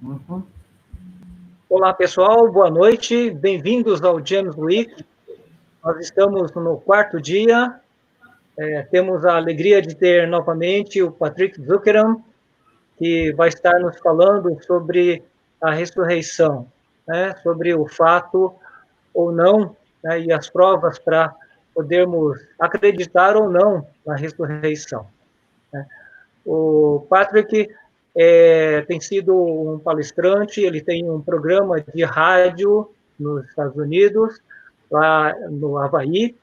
Uhum. Olá, pessoal, boa noite, bem-vindos ao JEMS Week. Nós estamos no quarto dia, temos a alegria de ter novamente o Patrick Zukeran, que vai estar nos falando sobre a ressurreição, né, sobre o fato ou não, né, e as provas para podermos acreditar ou não na ressurreição, né. O Patrick tem sido um palestrante, ele tem um programa de rádio nos Estados Unidos, lá no Havaí,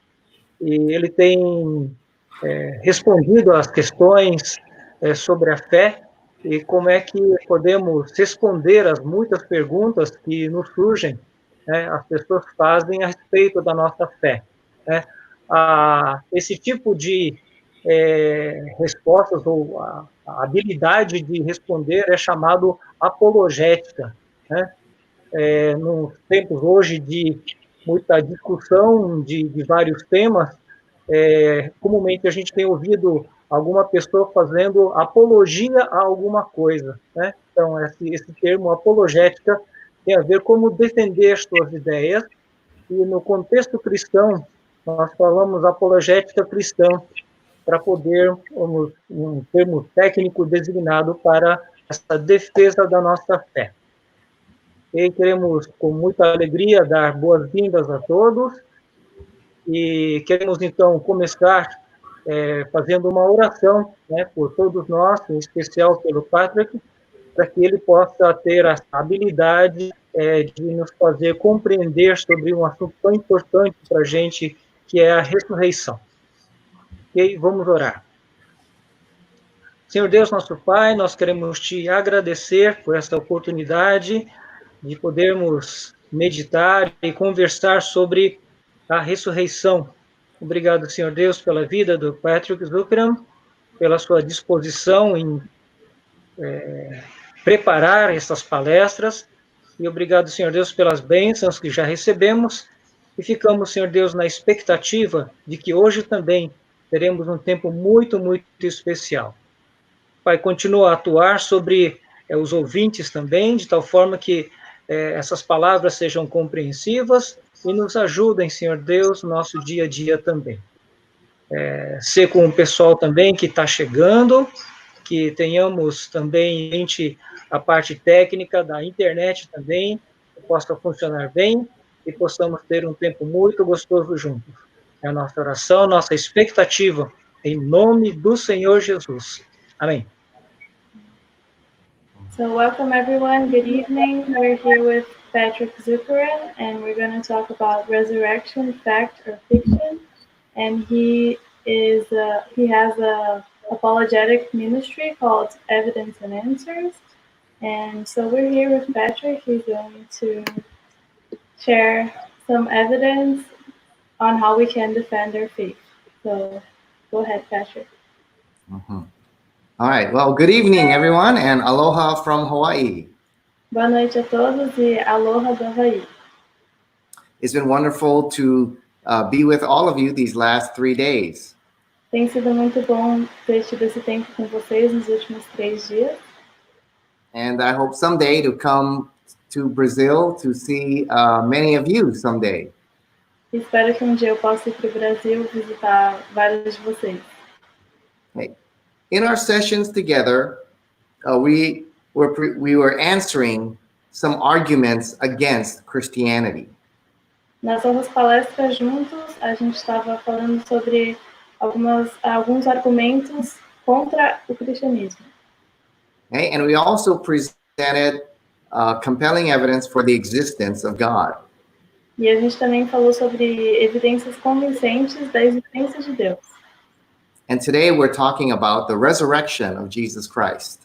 e ele tem respondido às questões sobre a fé e como é que podemos responder às muitas perguntas que nos surgem, né, as pessoas fazem a respeito da nossa fé, né. Esse tipo de respostas ou a habilidade de responder é chamado apologética, né? Nos tempos hoje de muita discussão de vários temas, comumente a gente tem ouvido alguma pessoa fazendo apologia a alguma coisa, né? Então, esse termo apologética tem a ver como defender as suas ideias, e no contexto cristão, nós falamos apologética cristã, para poder, um termo técnico designado para essa defesa da nossa fé. E queremos, com muita alegria, dar boas-vindas a todos, e queremos, então, começar fazendo uma oração, né, por todos nós, em especial pelo Patrick, para que ele possa ter a habilidade de nos fazer compreender sobre um assunto tão importante para a gente, que é a ressurreição. E vamos orar. Senhor Deus, nosso Pai, nós queremos te agradecer por esta oportunidade de podermos meditar e conversar sobre a ressurreição. Obrigado, Senhor Deus, pela vida do Patrick Zukeran, pela sua disposição em preparar essas palestras, e obrigado, Senhor Deus, pelas bênçãos que já recebemos, e ficamos, Senhor Deus, na expectativa de que hoje também teremos um tempo muito, muito especial. Pai, continua a atuar sobre os ouvintes também, de tal forma que essas palavras sejam compreensivas e nos ajudem, Senhor Deus, no nosso dia a dia também. Ser com o pessoal também que está chegando, que tenhamos também em mente a parte técnica da internet também, que possa funcionar bem e possamos ter um tempo muito gostoso juntos. É a nossa oração, nossa expectativa, em nome do Senhor Jesus. Amém. So welcome everyone, good evening. We're here with Patrick Zukeran, and we're going to talk about resurrection, fact or fiction. And he has a apologetic ministry called Evidence and Answers. And so we're here with Patrick. He's going to share some evidence on how we can defend our faith. So go ahead, Patrick. Mm-hmm. All right. Well, good evening, everyone, and aloha from Hawaii. Boa noite a todos e aloha do Havaí. It's been wonderful to be with all of you these last 3 days. Tem sido muito bom ter tido esse tempo com vocês nos últimos 3 dias. And I hope someday to come to Brazil to see many of you someday. Espero que dia eu possa ir para o Brasil visitar vários de vocês. Okay. In our sessions together, we were answering some arguments against Christianity. Nas nossas palestras juntos, a gente estava falando sobre alguns argumentos contra o cristianismo. Okay? And we also presented compelling evidence for the existence of God. E a gente também falou sobre evidências convincentes da existência de Deus. And today we're talking about the resurrection of Jesus Christ.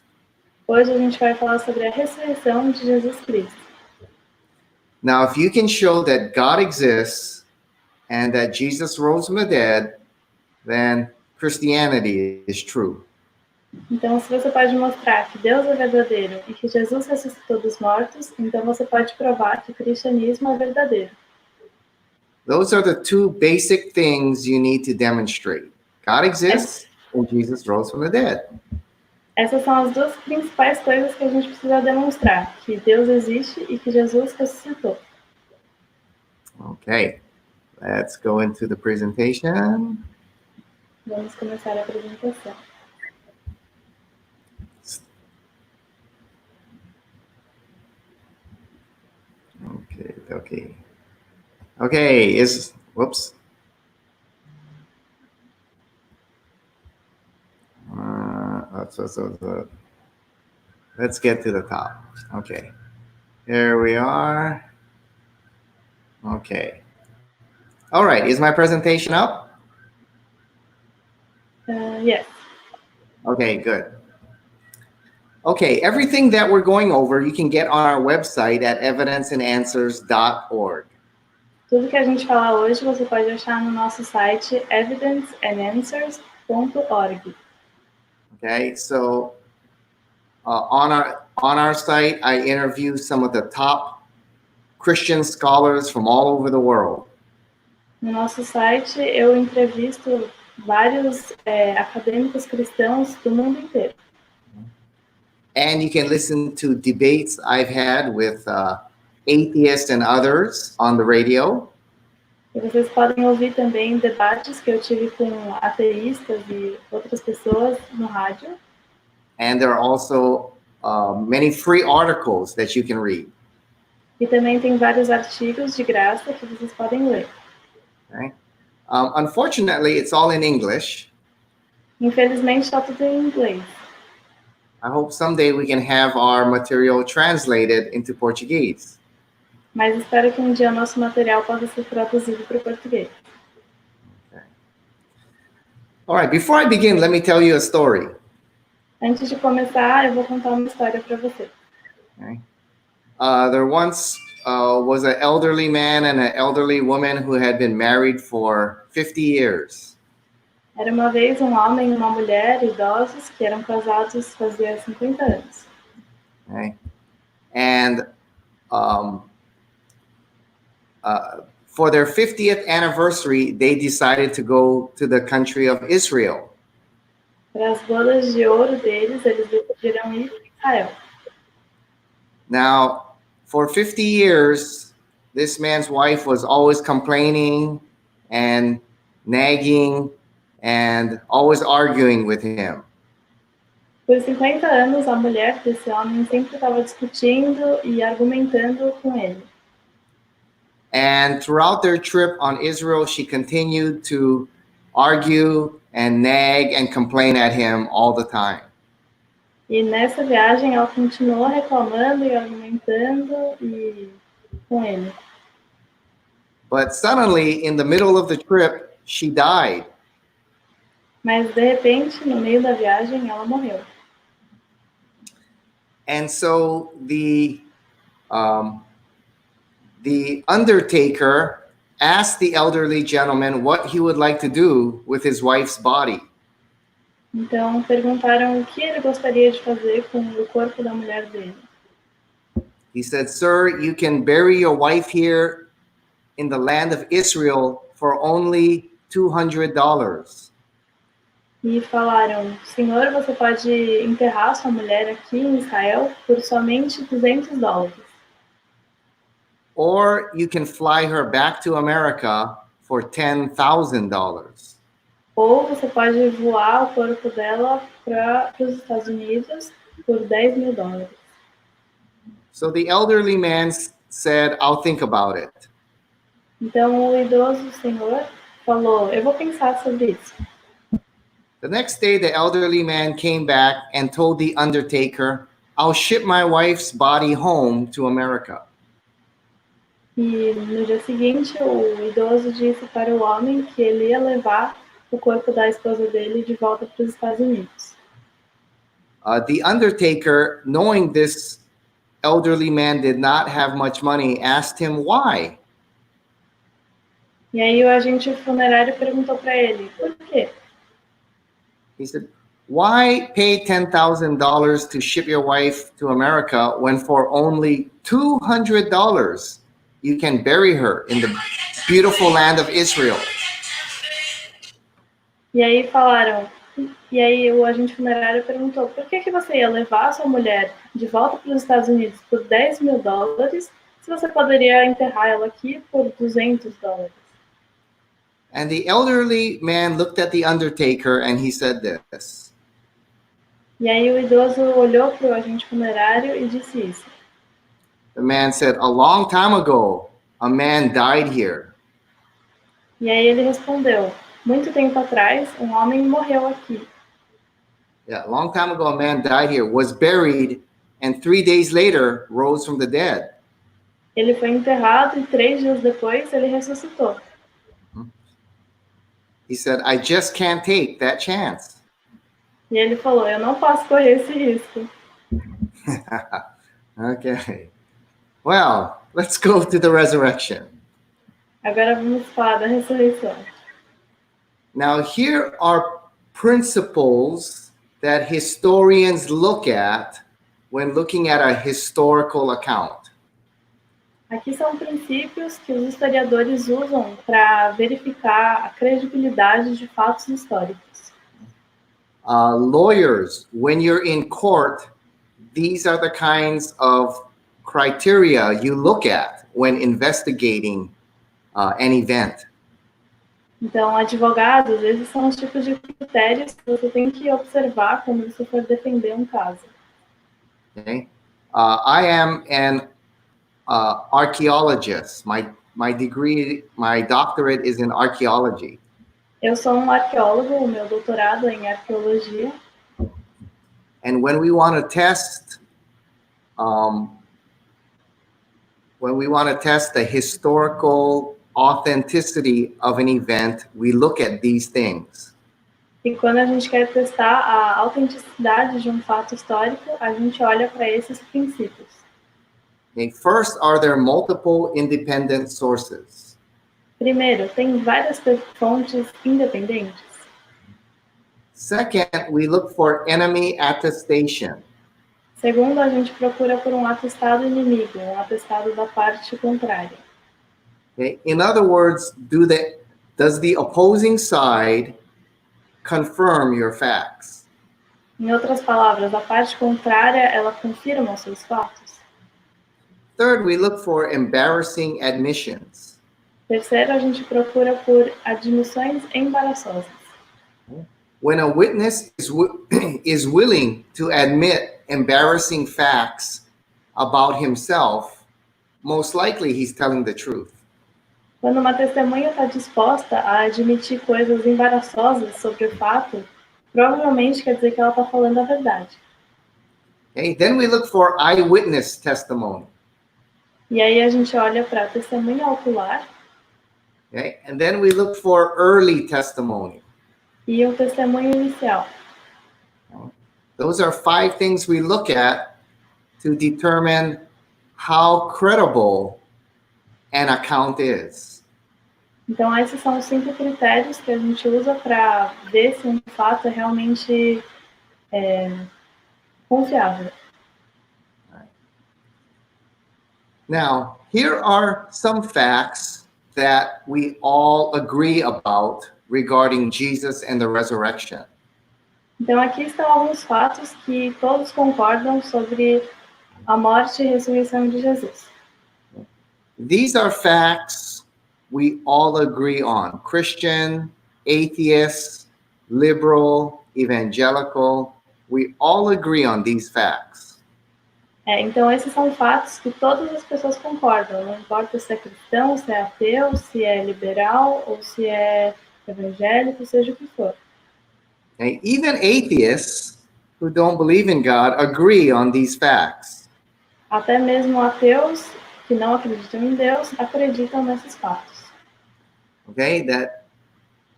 Hoje a gente vai falar sobre a ressurreição de Jesus Cristo. Now, if you can show that God exists and that Jesus rose from the dead, then Christianity is true. Então, se você pode mostrar que Deus é verdadeiro e que Jesus ressuscitou dos mortos, então você pode provar que o cristianismo é verdadeiro. Those are the two basic things you need to demonstrate. God exists and Jesus rose from the dead. Essas são as duas principais coisas que a gente precisa demonstrar, que Deus existe e que Jesus ressuscitou. Okay, let's go into the presentation. Vamos começar a apresentação. Okay, whoops. Let's get to the top. Okay, here we are. Okay. All right, is my presentation up? Yes. Okay, good. Okay, everything that we're going over, you can get on our website at evidenceandanswers.org. Tudo que a gente falar hoje você pode achar no nosso site evidenceandanswers.org. Okay, so on our site, I interview some of the top Christian scholars from all over the world. No nosso site eu entrevisto vários acadêmicos cristãos do mundo inteiro. And you can listen to debates I've had with atheists and others on the radio. E vocês podem ouvir também debates que eu tive com ateístas e outras pessoas no rádio. And there are also many free articles that you can read. E também tem vários artigos de graça que vocês podem ler. Okay? Unfortunately, it's all in English. Infelizmente está tudo em inglês. I hope someday we can have our material translated into Portuguese. Mas espero que dia o nosso material possa ser traduzido para o português. Okay. All right, before I begin, let me tell you a story. Antes de começar, eu vou contar uma história para você. Okay. There once was an elderly man and an elderly woman who had been married for 50 years. Era uma vez um homem e uma mulher idosos que eram casados fazia 50 anos. Okay. And for their 50th anniversary, they decided to go to the country of Israel. Para as bodas de ouro deles, eles decidiram ir para Israel. Now, for 50 years, this man's wife was always complaining and nagging and always arguing with him. Por 50 anos, a mulher desse homem sempre estava discutindo e argumentando com ele. And throughout their trip on Israel, she continued to argue and nag and complain at him all the time. E nessa viagem, ela continuou reclamando e argumentando com ele. But suddenly, in the middle of the trip, she died. Mas, de repente, no meio da viagem, ela morreu. And so the undertaker asked the elderly gentleman what he would like to do with his wife's body. Então, perguntaram o que ele gostaria de fazer com o corpo da mulher dele. He said, "Sir, you can bury your wife here in the land of Israel for only $200. E falaram, Senhor, você pode enterrar sua mulher aqui em Israel por somente $200. Or you can fly her back to America for $10,000. Ou você pode voar o corpo dela para os Estados Unidos por $10.000. So the elderly man said, I'll think about it. Então o idoso senhor falou, eu vou pensar sobre isso. The next day, the elderly man came back and told the undertaker, I'll ship my wife's body home to America. E no dia seguinte, o idoso disse para o homem que ele ia levar o corpo da esposa dele de volta para os Estados Unidos. The undertaker, knowing this elderly man did not have much money, asked him why. E aí o agente funerário perguntou para ele, por quê? He said, why pay $10,000 to ship your wife to America when for only $200 you can bury her in the beautiful land of Israel? E aí falaram, E aí o agente funerário perguntou, por que você ia levar a sua mulher de volta para os Estados Unidos por $10.000 se você poderia enterrar ela aqui por $200? And the elderly man looked at the undertaker and he said this. E aí o idoso olhou para o agente funerário e disse isso. The man said, a long time ago, a man died here. E aí ele respondeu, muito tempo atrás, um homem morreu aqui. Yeah, a long time ago, a man died here, was buried, and 3 days later rose from the dead. Ele foi enterrado e 3 dias depois ele ressuscitou. He said, I just can't take that chance. E ele falou, eu não posso correr esse risco. Okay. Well, let's go to the resurrection. Agora vamos falar da ressurreição. Now, here are principles that historians look at when looking at a historical account. Aqui são princípios que os historiadores usam para verificar a credibilidade de fatos históricos. Lawyers, when you're in court, these are the kinds of criteria you look at when investigating an event. Então, advogados, esses são os tipos de critérios que você tem que observar quando você for defender um caso. Okay? I am an archaeologist. My degree, my doctorate is in archaeology. Eu sou um arqueólogo, o meu doutorado é em arqueologia. And when we want to test, the historical authenticity of an event, we look at these things. E quando a gente quer testar a autenticidade de um fato histórico, a gente olha para esses princípios. Okay, first, are there multiple independent sources? Primeiro, tem várias fontes independentes. Second, we look for enemy attestation. Segundo, a gente procura por um atestado inimigo, um atestado da parte contrária. Okay? In other words, does the opposing side confirm your facts? Em outras palavras, a parte contrária, ela confirma os seus fatos. Third, we look for embarrassing admissions. Terceiro, a gente procura por admissões embaraçosas. When a witness is willing to admit embarrassing facts about himself, most likely he's telling the truth. Quando uma testemunha está disposta a admitir coisas embaraçosas sobre o fato, provavelmente quer dizer que ela está falando a verdade. Okay? Then we look for eyewitness testimony. E aí a gente olha para a testemunha ocular. Okay? And then we look for early testimony. E o testemunho inicial. Those are 5 things we look at to determine how credible an account is. Então, esses são os 5 critérios que a gente usa para ver se um fato é realmente confiável. Now, here are some facts that we all agree about regarding Jesus and the resurrection. Então, aqui estão alguns fatos que todos concordam sobre a morte e ressurreição de Jesus. These are facts we all agree on. Christian, atheist, liberal, evangelical, we all agree on these facts. Então, esses são fatos que todas as pessoas concordam. Não importa se é cristão, se é ateu, se é liberal ou se é evangélico, seja o que for. And even atheists who don't believe in God agree on these facts. Até mesmo ateus que não acreditam em Deus acreditam nesses fatos. Okay, that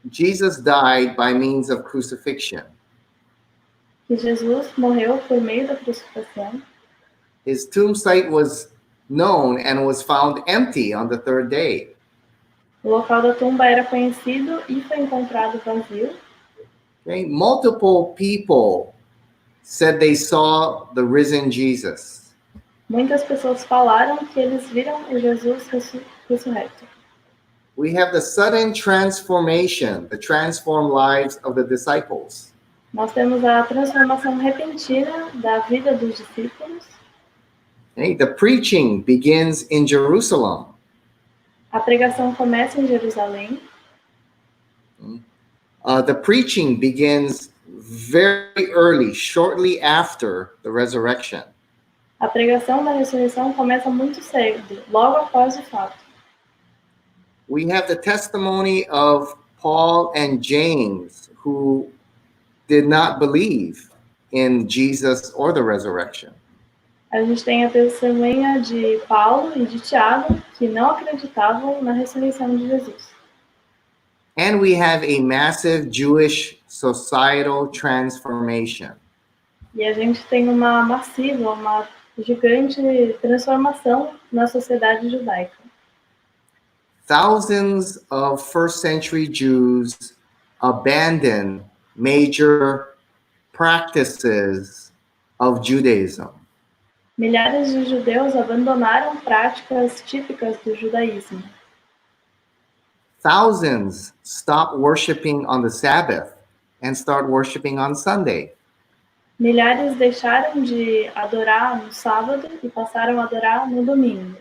Jesus died by means of crucifixion. Que Jesus morreu por meio da crucificação. His tomb site was known and was found empty on the 3rd day. O local da tumba era conhecido e foi encontrado vazio. Okay? Multiple people said they saw the risen Jesus. Muitas pessoas falaram que eles viram o Jesus ressurreto. We have the sudden transformation, the transformed lives of the disciples. Nós temos a transformação repentina da vida dos discípulos. Okay? The preaching begins in Jerusalem. A pregação começa em Jerusalém. The preaching begins very early, shortly after the resurrection. A pregação da ressurreição começa muito cedo, logo após o fato. We have the testimony of Paul and James, who did not believe in Jesus or the resurrection. A gente tem a testemunha de Paulo e de Tiago, que não acreditavam na ressurreição de Jesus. And we have a massive Jewish societal transformation. E a gente tem uma massiva, uma gigante transformação na sociedade judaica. Thousands of first century Jews abandon major practices of Judaism. Milhares de judeus abandonaram práticas típicas do judaísmo. Thousands stop worshiping on the Sabbath and start worshiping on Sunday. Milhares deixaram de adorar no sábado e passaram a adorar no domingo.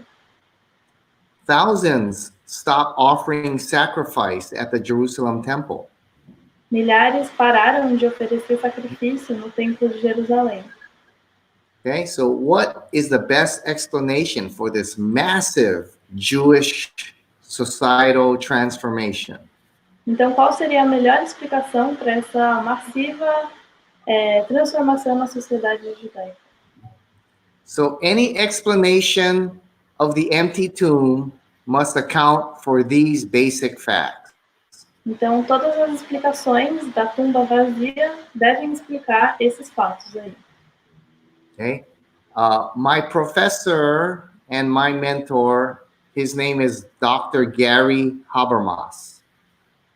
Thousands stop offering sacrifice at the Jerusalem temple. Milhares pararam de oferecer sacrifício no templo de Jerusalém. Okay, so what is the best explanation for this massive Jewish societal transformation? Então, qual seria a melhor explicação para essa massiva transformação na sociedade judaica? So any explanation of the empty tomb must account for these basic facts. Então, todas as explicações da tumba vazia devem explicar esses fatos aí. Okay, my professor and my mentor, his name is Dr. Gary Habermas.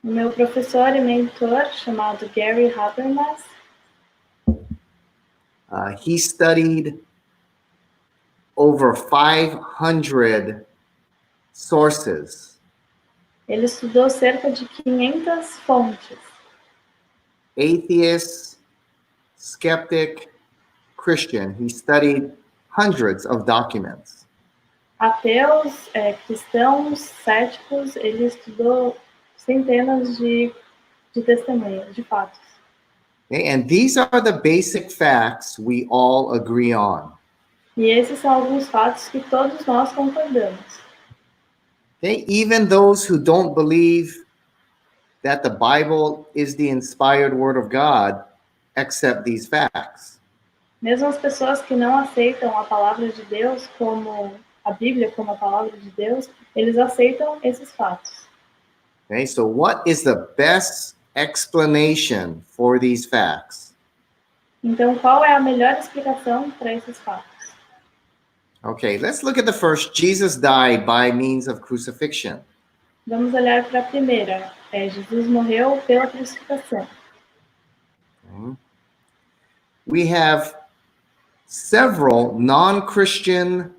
O meu professor e mentor, chamado Gary Habermas, He studied over 500 sources. ele estudou cerca de 500 fontes. Atheist, skeptic, Christian. He studied hundreds of documents. Ateus, cristãos, céticos, ele estudou centenas de testemunhas, de fatos. Okay? And these are the basic facts we all agree on. E esses são alguns fatos que todos nós concordamos. Okay? Even those who don't believe that the Bible is the inspired word of God accept these facts. Mesmo as pessoas que não aceitam a palavra de Deus como a Bíblia como a palavra de Deus, eles aceitam esses fatos. Okay, so what is the best explanation for these facts? Então, qual é a melhor explicação para esses fatos? Okay, let's look at the first. Jesus died by means of crucifixion. Vamos olhar para a primeira. Jesus morreu pela crucificação. Okay. We have several non-Christian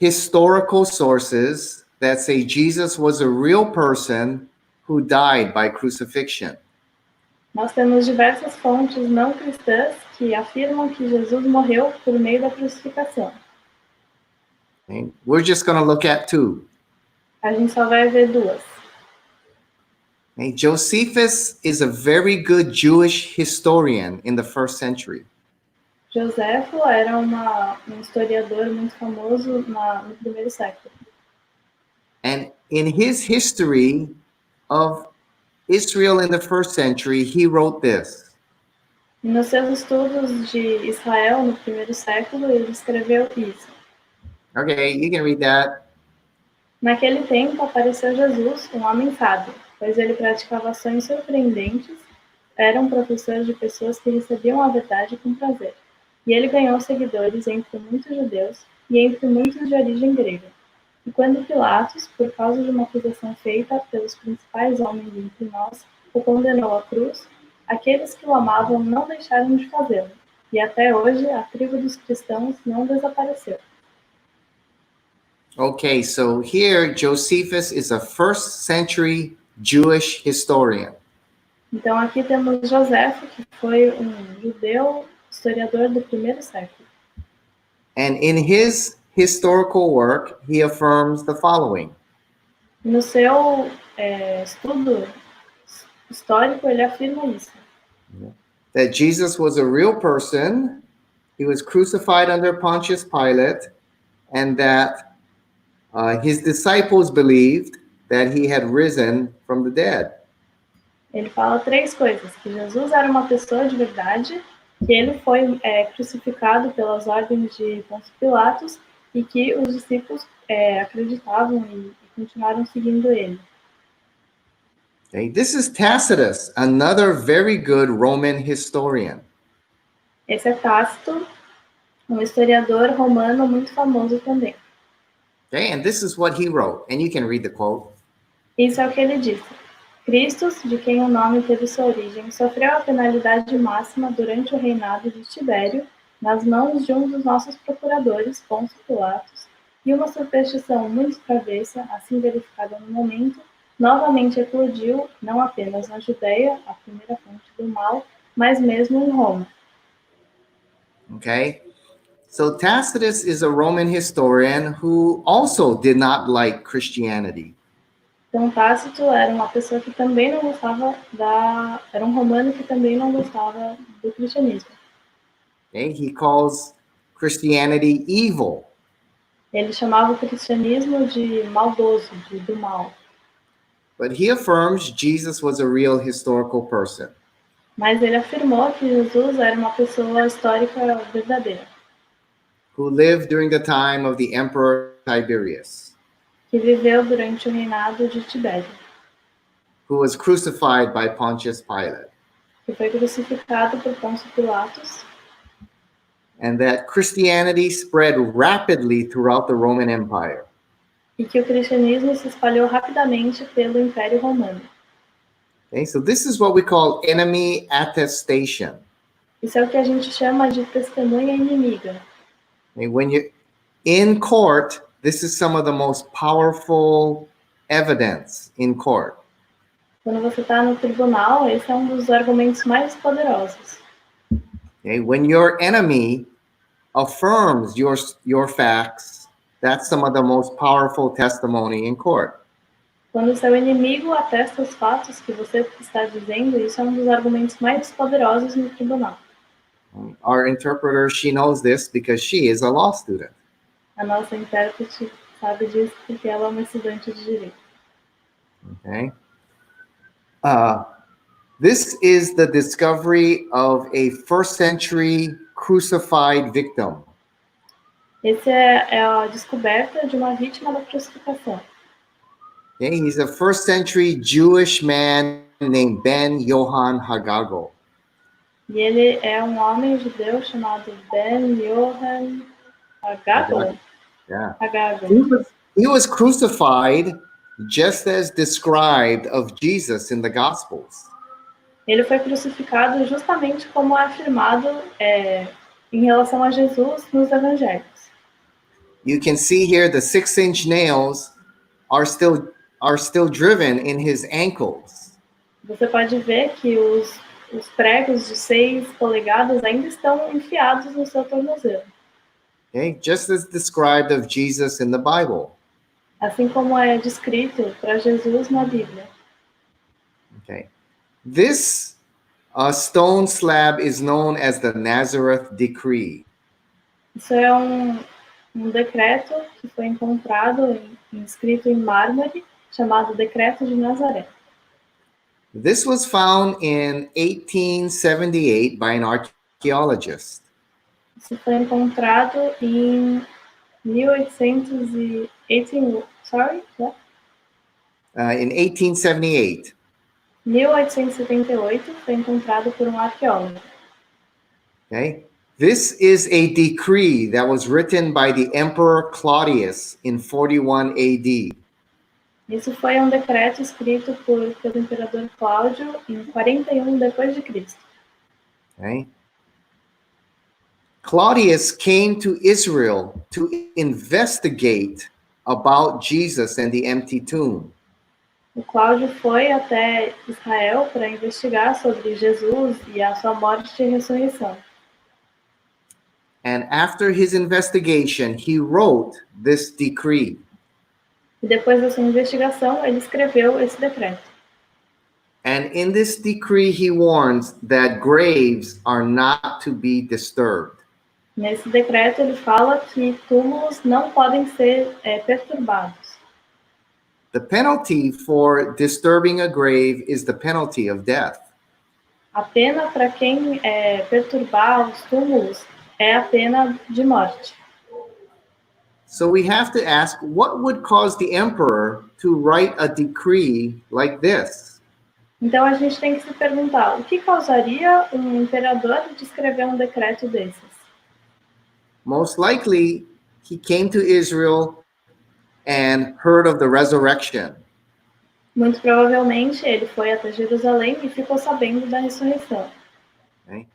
historical sources that say Jesus was a real person who died by crucifixion. Nós temos diversas fontes não cristãs que afirmam que Jesus morreu por meio da crucificação. Okay. We're just going to look at two. A gente só vai ver duas. Okay. Josephus is a very good Jewish historian in the first century. Joséfo era um historiador muito famoso no primeiro século. And in his history of Israel in the first century, he wrote this. E nos seus estudos de Israel no primeiro século, ele escreveu isso. Okay, you can read that. Naquele tempo apareceu Jesus, um homem sábio, pois ele praticava ações surpreendentes, era um professor de pessoas que recebiam a verdade com prazer. E ele ganhou seguidores entre muitos judeus e entre muitos de origem grega. E quando Pilatos, por causa de uma acusação feita pelos principais homens entre nós, o condenou à cruz, aqueles que o amavam não deixaram de fazê-lo. E até hoje a tribo dos cristãos não desapareceu. Okay, so here Josephus is a first century Jewish historian. Então aqui temos José, que foi um judeu historiador do primeiro século. And in his historical work, he affirms the following. No seu estudo histórico, ele afirma isso. That Jesus was a real person, he was crucified under Pontius Pilate, and that his disciples believed that he had risen from the dead. Ele fala três coisas: que Jesus era uma pessoa de verdade, que ele foi crucificado pelas ordens de Pôncio Pilatos e que os discípulos acreditavam e continuaram seguindo ele. Okay, this is Tacitus, another very good Roman historian. Esse é Tácito, um historiador romano muito famoso também. Okay, and this is what he wrote, and you can read the quote. Isso é o que ele disse. Cristo, de quem o nome teve sua origem, sofreu a penalidade máxima durante o reinado de Tibério, nas mãos de um dos nossos procuradores, Pôncio Pilatos, e uma superstição muito travessa, assim verificada no momento, novamente eclodiu, não apenas na Judéia, a primeira fonte do mal, mas mesmo em Roma. Okay, so Tacitus is a Roman historian who also did not like Christianity. Então, Tácito era uma pessoa que também não gostava era um romano que também não gostava do cristianismo. Okay, he calls Christianity evil. Ele chamava o cristianismo de maldoso, do mal. But he affirms Jesus was a real historical person. Mas ele afirmou que Jesus era uma pessoa histórica verdadeira, Who lived during the time of the Emperor Tiberius, que viveu durante o reinado de Tibério, who was crucified by Pontius Pilate, que foi crucificado por Pôncio Pilatos, and that Christianity spread rapidly throughout the Roman Empire. e que o cristianismo se espalhou rapidamente pelo Império Romano. Okay, so this is what we call enemy attestation. Isso é o que a gente chama de testemunha inimiga. Okay, when you're in court, this is some of the most powerful evidence in court. Quando você está no tribunal, esse é um dos argumentos mais poderosos. Okay, when your enemy affirms your facts, that's some of the most powerful testimony in court. Quando o seu inimigo atesta os fatos que você está dizendo, isso é um dos argumentos mais poderosos no tribunal. Our interpreter, she knows this because she is a law student. A nossa intérprete sabe disso porque ela é uma estudante de direito. Okay. This is the discovery of a first century crucified victim. Essa é a descoberta de uma vítima da crucificação. Okay, he's a first century Jewish man named Ben Yohan Hagagol. E ele é um homem judeu chamado Ben Yohan Hagagol. Yeah. Hagagol. He was crucified just as described of Jesus in the Gospels. Ele foi crucificado justamente como é afirmado em relação a Jesus nos evangelhos. You can see here the 6-inch nails are still driven in his ankles. Você pode ver que os pregos de 6 polegadas ainda estão enfiados no seu tornozelo. Okay, just as described of Jesus in the Bible. Assim como é descrito para Jesus na Bíblia. Okay, this stone slab is known as the Nazareth Decree. Isso é um decreto que foi encontrado inscrito em mármore, chamado Decreto de Nazaré. This was found in 1878 by an archaeologist. Isso foi encontrado em 1878. 1878 foi encontrado por um arqueólogo. Okay, this is a decree that was written by the Emperor Claudius in 41 AD. Isso foi um decreto escrito pelo imperador Cláudio em 41 depois de Cristo. Okay. Claudius came to Israel to investigate about Jesus and the empty tomb. O Cláudio foi até Israel para investigar sobre Jesus e a sua morte e ressurreição. And after his investigation, he wrote this decree. E depois da sua investigação, ele escreveu esse decreto. And in this decree, he warns that graves are not to be disturbed. Nesse decreto, ele fala que túmulos não podem ser perturbados. The penalty for disturbing a grave is the penalty of death. A pena para quem perturbar os túmulos é a pena de morte. So we have to ask, what would cause the emperor to write a decree like this? Então a gente tem que se perguntar, o que causaria um imperador de escrever um decreto desses? Most likely, he came to Israel and heard of the resurrection. Muito provavelmente ele foi até Jerusalém e ficou sabendo da ressurreição. Okay?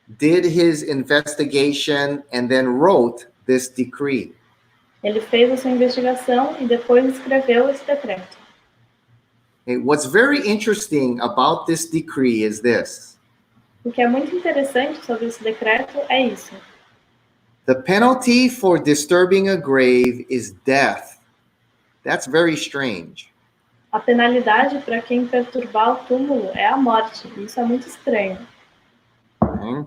Did his investigation and then wrote this decree. Ele fez a sua investigação e depois escreveu esse decreto. Okay? What's very interesting about this decree is this. O que é muito interessante sobre esse decreto é isso. The penalty for disturbing a grave is death. That's very strange. A penalidade para quem perturbar o túmulo é a morte. Isso é muito estranho. Okay.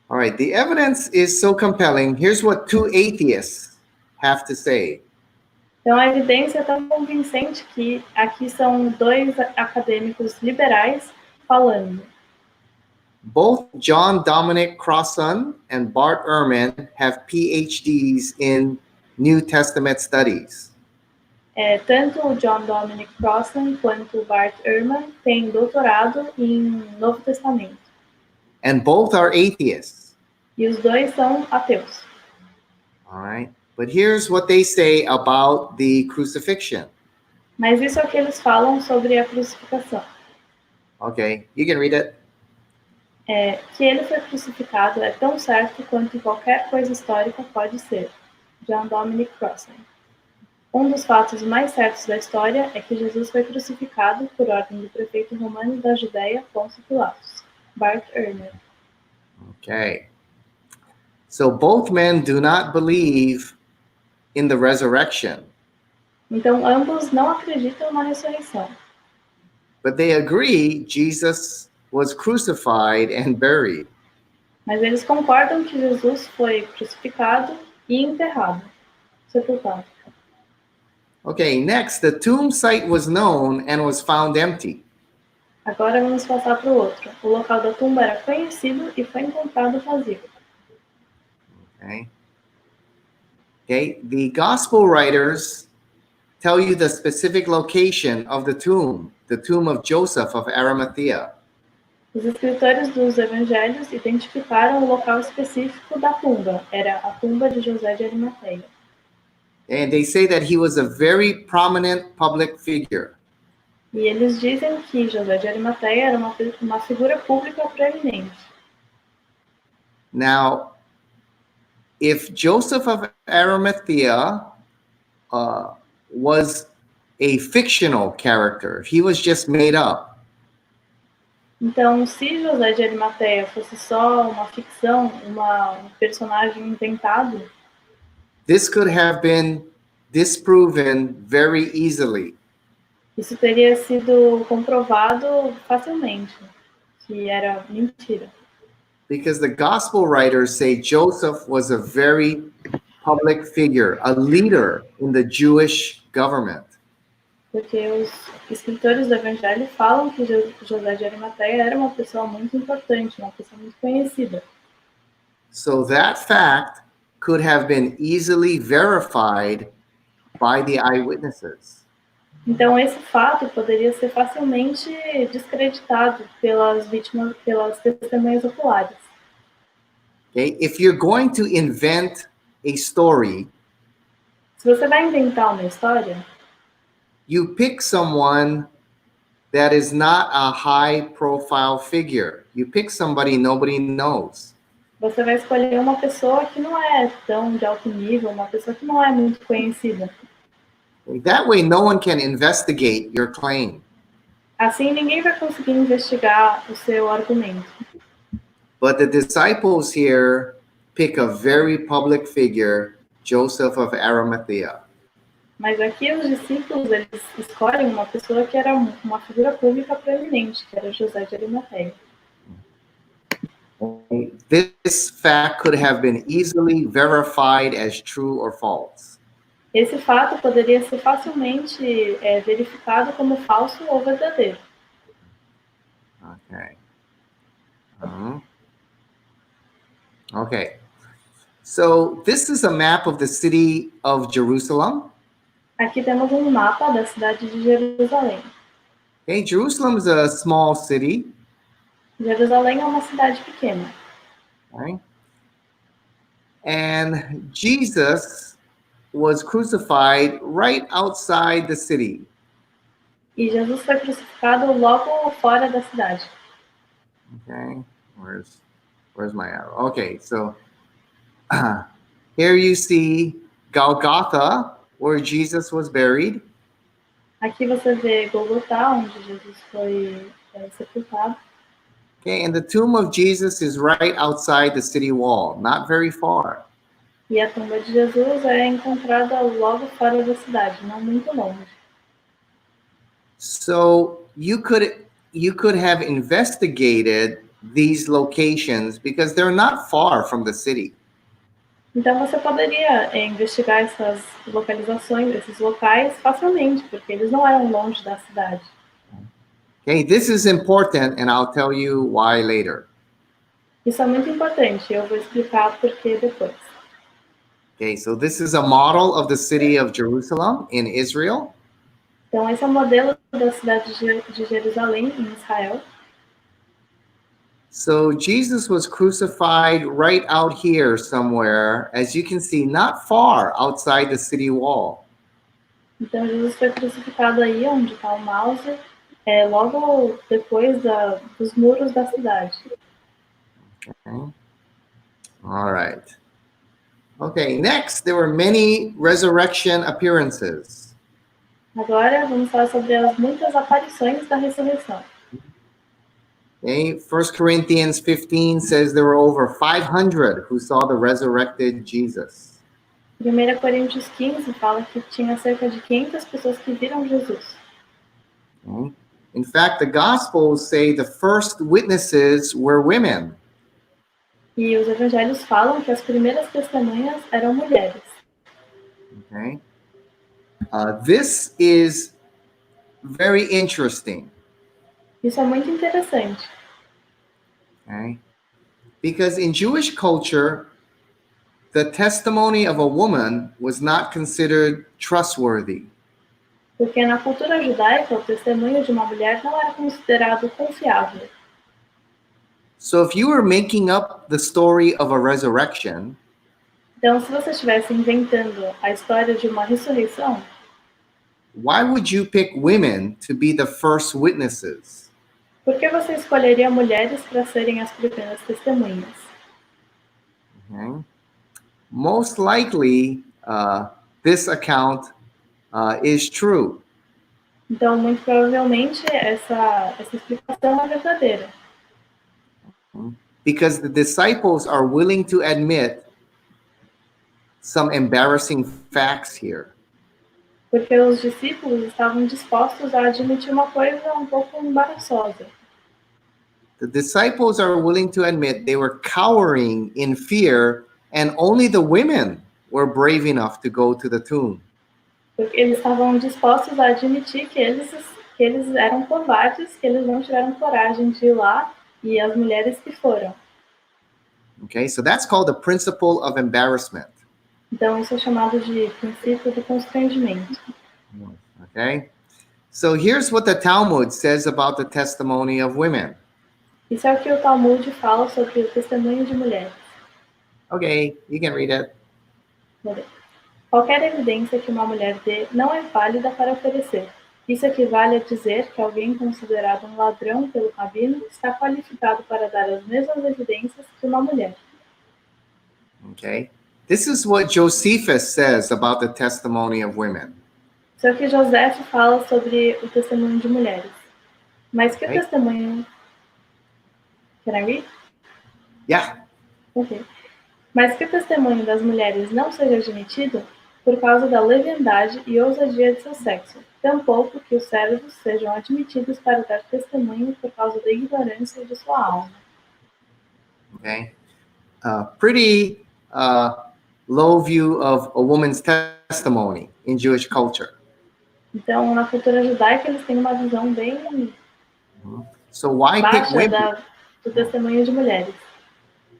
All right, the evidence is so compelling. Here's what two atheists have to say. Então, a evidência é tão convincente que aqui são dois acadêmicos liberais falando. Both John Dominic Crossan and Bart Ehrman have PhDs in New Testament studies. Tanto o John Dominic Crossan quanto o Bart Ehrman têm doutorado em Novo Testamento. And both are atheists. E os dois são ateus. All right. But here's what they say about the crucifixion. Mas isso é o que eles falam sobre a crucificação. Okay, you can read it. Que ele foi crucificado é tão certo quanto qualquer coisa histórica pode ser. John Dominic Crossan. Um dos fatos mais certos da história é que Jesus foi crucificado por ordem do prefeito romano da Judéia, Pôncio Pilatos. Bart Ehrman. Okay. So both men do not believe in the resurrection. Então, ambos não acreditam na ressurreição. But they agree Jesus was crucified and buried. Mas eles concordam que Jesus foi crucificado e enterrado, sepultado. Okay, next, the tomb site was known and was found empty. Agora vamos passar para o outro. O local da tumba era conhecido e foi encontrado vazio. Okay. Okay, the gospel writers tell you the specific location of the tomb of Joseph of Arimathea. Os escritores dos evangelhos identificaram o local específico da tumba. Era a tumba de José de Arimateia. And they say that he was a very prominent public figure. E eles dizem que José de Arimateia era uma figura pública proeminente. Now, if Joseph of Arimathea was a fictional character, he was just made up. Então, se José de Arimateia fosse só uma ficção, um personagem inventado, this could have been disproven very easily. isso teria sido comprovado facilmente, que era mentira. Because the gospel writers say Joseph was a very public figure, a leader in the Jewish government. Porque os escritores do Evangelho falam que José de Arimateia era uma pessoa muito importante, uma pessoa muito conhecida. So that fact could have been easily verified by the eyewitnesses. Então esse fato poderia ser facilmente descreditado pelas vítimas, pelas testemunhas oculares. Okay? If you're going to invent a story, se você vai inventar uma história, you pick someone that is not a high-profile figure. You pick somebody nobody knows. Você vai escolher uma pessoa que não é tão de alto nível, uma pessoa que não é muito conhecida. That way, no one can investigate your claim. Assim, ninguém vai conseguir investigar o seu argumento. But the disciples here pick a very public figure, Joseph of Arimathea. Mas aqui os discípulos, eles escolhem uma pessoa que era uma figura pública proeminente, que era José de Arimateia. This fact could have been easily verified as true or false. Esse fato poderia ser facilmente verificado como falso ou verdadeiro. Okay. Okay. So this is a map of the city of Jerusalem. Aqui temos um mapa da cidade de Jerusalém. Okay, Jerusalem is a small city. Jerusalém é uma cidade pequena. Right? And Jesus was crucified right outside the city. E Jesus foi crucificado logo fora da cidade. Okay, where's my arrow? Okay, so here you see Golgotha, where Jesus was buried. Aqui você vê Golgotá, onde Jesus foi sepultado. Okay, and the tomb of Jesus is right outside the city wall, not very far. E a tumba de Jesus é encontrada logo fora da cidade, não muito longe. So you could have investigated these locations because they're not far from the city. Então você poderia investigar essas localizações, esses locais facilmente, porque eles não eram longe da cidade. Okay, this is important and I'll tell you why later. Isso é muito importante, eu vou explicar por que depois. Okay, so this is a model of the city of Jerusalem in Israel. Então esse é o modelo da cidade de Jerusalém, em Israel. So Jesus was crucified right out here somewhere, as you can see, not far outside the city wall. Então Jesus foi crucificado aí, onde está o mouse, logo depois dos muros da cidade. Okay. All right. Okay, next, there were many resurrection appearances. Agora vamos falar sobre as muitas aparições da ressurreição. Okay, 1 Corinthians 15 says there were over 500 who saw the resurrected Jesus. 1 Coríntios 15 fala que tinha cerca de 500 pessoas que viram Jesus. Okay. In fact, the Gospels say the first witnesses were women. E os evangelhos falam que as primeiras testemunhas eram mulheres. Okay. This is very interesting. Isso é muito interessante. Okay. Because in Jewish culture, the testimony of a woman was not considered trustworthy. Porque na cultura judaica, o testemunho de uma mulher não era considerado confiável. So if you were making up the story of a resurrection, Então, se você estivesse inventando a história de uma ressurreição, why would you pick women to be the first witnesses? por que você escolheria mulheres para serem as primeiras testemunhas? Okay. Most likely, this account is true. Então, muito provavelmente, essa explicação é verdadeira. Because the disciples are willing to admit some embarrassing facts here. Porque os discípulos estavam dispostos a admitir uma coisa um pouco embaraçosa. The disciples are willing to admit they were cowering in fear, and only the women were brave enough to go to the tomb. Porque eles estavam dispostos a admitir que eles eram covardes, que eles não tiveram coragem de ir lá, e as mulheres que foram. Okay, so that's called the principle of embarrassment. Então, isso é chamado de princípio do constrangimento. Okay, so here's what the Talmud says about the testimony of women. Isso é o que o Talmud fala sobre o testemunho de mulheres. Okay, you can read it. Qualquer evidência que uma mulher dê não é válida para oferecer. Isso equivale a dizer que alguém considerado um ladrão pelo rabino está qualificado para dar as mesmas evidências que uma mulher. Okay, this is what Josephus says about the testimony of women. Só que José fala sobre o testemunho de mulheres. Mas que o Right. testemunho... Can I read? Yeah. Ok. Mas que o testemunho das mulheres não seja admitido por causa da leviandade e ousadia de seu sexo, tampouco que os servos sejam admitidos para dar testemunho por causa da ignorância de sua alma. Okay. Pretty low view of a woman's testimony in Jewish culture. Então, na cultura judaica, eles têm uma visão bem So why pick baixa women? do testemunho de mulheres.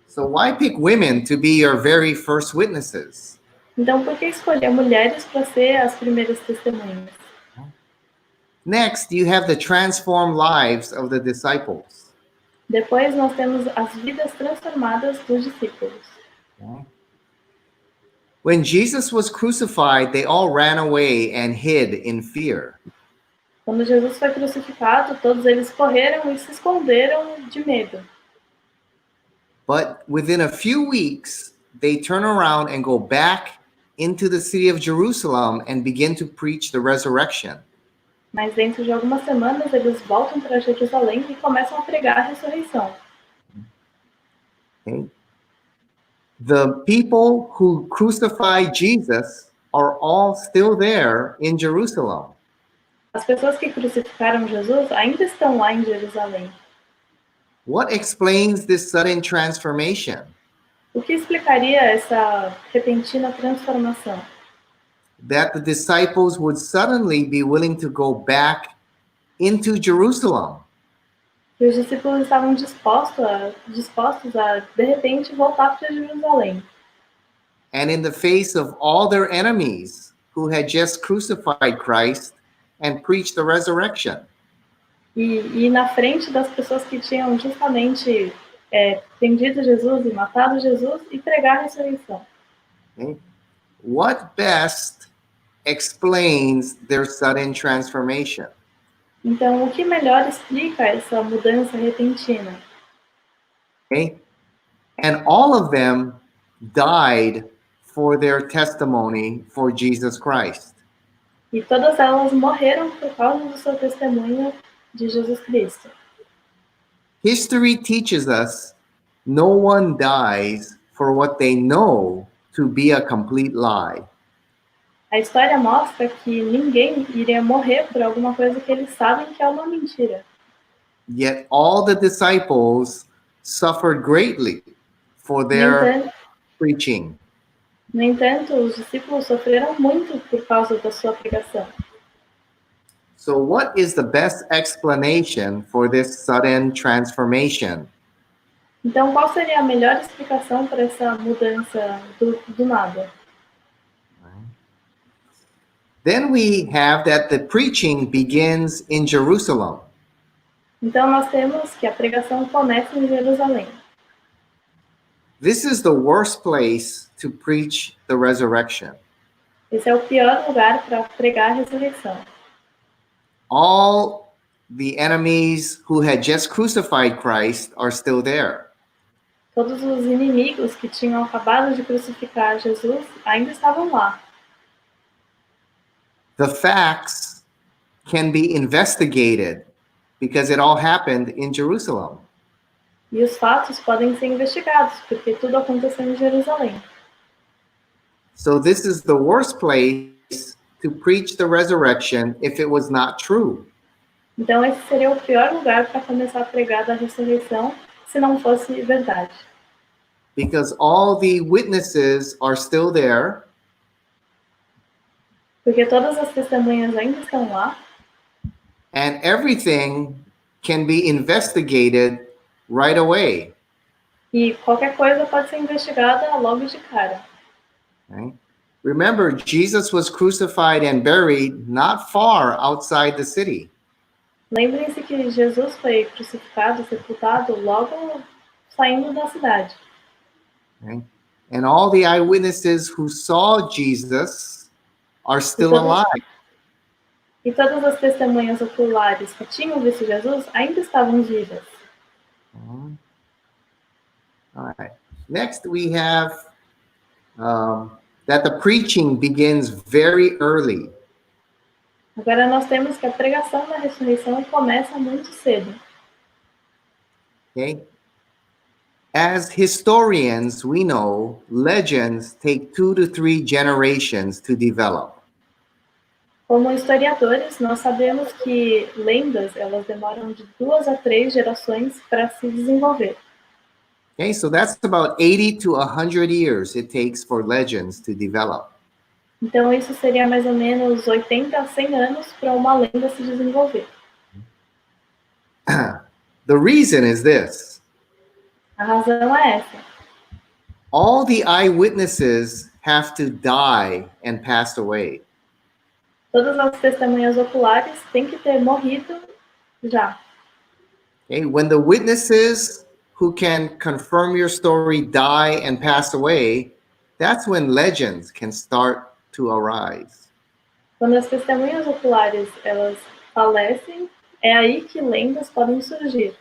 So why pick women to be your very first witnesses? Então, por que escolher mulheres para ser as primeiras testemunhas? Next, you have the transformed lives of the disciples. Depois, nós temos as vidas transformadas dos discípulos. When Jesus was crucified, they all ran away and hid in fear. Quando Jesus foi crucificado, todos eles correram e se esconderam de medo. But within a few weeks, they turn around and go back into the city of Jerusalem and begin to preach the resurrection. Mas dentro de algumas semanas, eles voltam para Jerusalém e começam a pregar a ressurreição. Okay? The people who crucified Jesus are all still there in Jerusalem. As pessoas que crucificaram Jesus ainda estão lá em Jerusalém. What explains this sudden transformation? O que explicaria essa repentina transformação? That the disciples would suddenly be willing to go back into Jerusalem. E os discípulos estavam dispostos a de repente, voltar para Jerusalém. And in the face of all their enemies who had just crucified Christ and preached the resurrection. E na frente das pessoas que tinham justamente prendido Jesus e matado Jesus e pregar a ressurreição. Okay? What best explains their sudden transformation? Então, o que melhor explica essa mudança repentina? Okay? And all of them died for their testimony for Jesus Christ. E todas elas morreram por causa do seu testemunho de Jesus Cristo. History teaches us no one dies for what they know to be a complete lie. A história mostra que ninguém iria morrer por alguma coisa que eles sabem que é uma mentira. Yet all the disciples suffered greatly for No their entanto, preaching. no entanto, os discípulos sofreram muito por causa da sua pregação. So what is the best explanation for this sudden transformation? Então, qual seria a melhor explicação para essa mudança do nada? Then we have that the preaching begins in Jerusalem. Então, nós temos que a pregação começa em Jerusalém. This is the worst place to preach the resurrection. Esse é o pior lugar para pregar a ressurreição. All the enemies who had just crucified Christ are still there. Todos os inimigos que tinham acabado de crucificar Jesus ainda estavam lá. The facts can be investigated because it all happened in Jerusalem. E os fatos podem ser investigados, porque tudo aconteceu em Jerusalém. So this is the worst place to preach the resurrection if it was not true. Então esse seria o pior lugar para começar a pregar da ressurreição, se não fosse verdade. Because all the witnesses are still there. Porque todas as testemunhas ainda estão lá. And everything can be investigated right away. E qualquer coisa pode ser investigada logo de cara. Okay? Remember, Jesus was crucified and buried not far outside the city. Lembrem-se que Jesus foi crucificado, sepultado logo saindo da cidade. Okay? And all the eyewitnesses who saw Jesus are still alive. E todas as testemunhas oculares que tinham visto Jesus ainda estavam vivas. All right. Next, we have that the preaching begins very early. Agora nós temos que a pregação da ressurreição começa muito cedo. Okay? As historians, we know legends take 2 to 3 generations to develop. Como historiadores, nós sabemos que lendas, elas demoram de 2 a 3 gerações para se desenvolver. Okay, so that's about 80 to 100 years it takes for legends to develop. Então isso seria mais ou menos 80 a 100 anos para uma lenda se desenvolver. The reason is this. A razão é essa. All the eyewitnesses have to die and pass away. Todas as testemunhas oculares têm que ter morrido já. Okay? When the witnesses who can confirm your story die and pass away, that's when legends can start to arise. Quando as testemunhas oculares elas falecem, é aí que lendas podem surgir.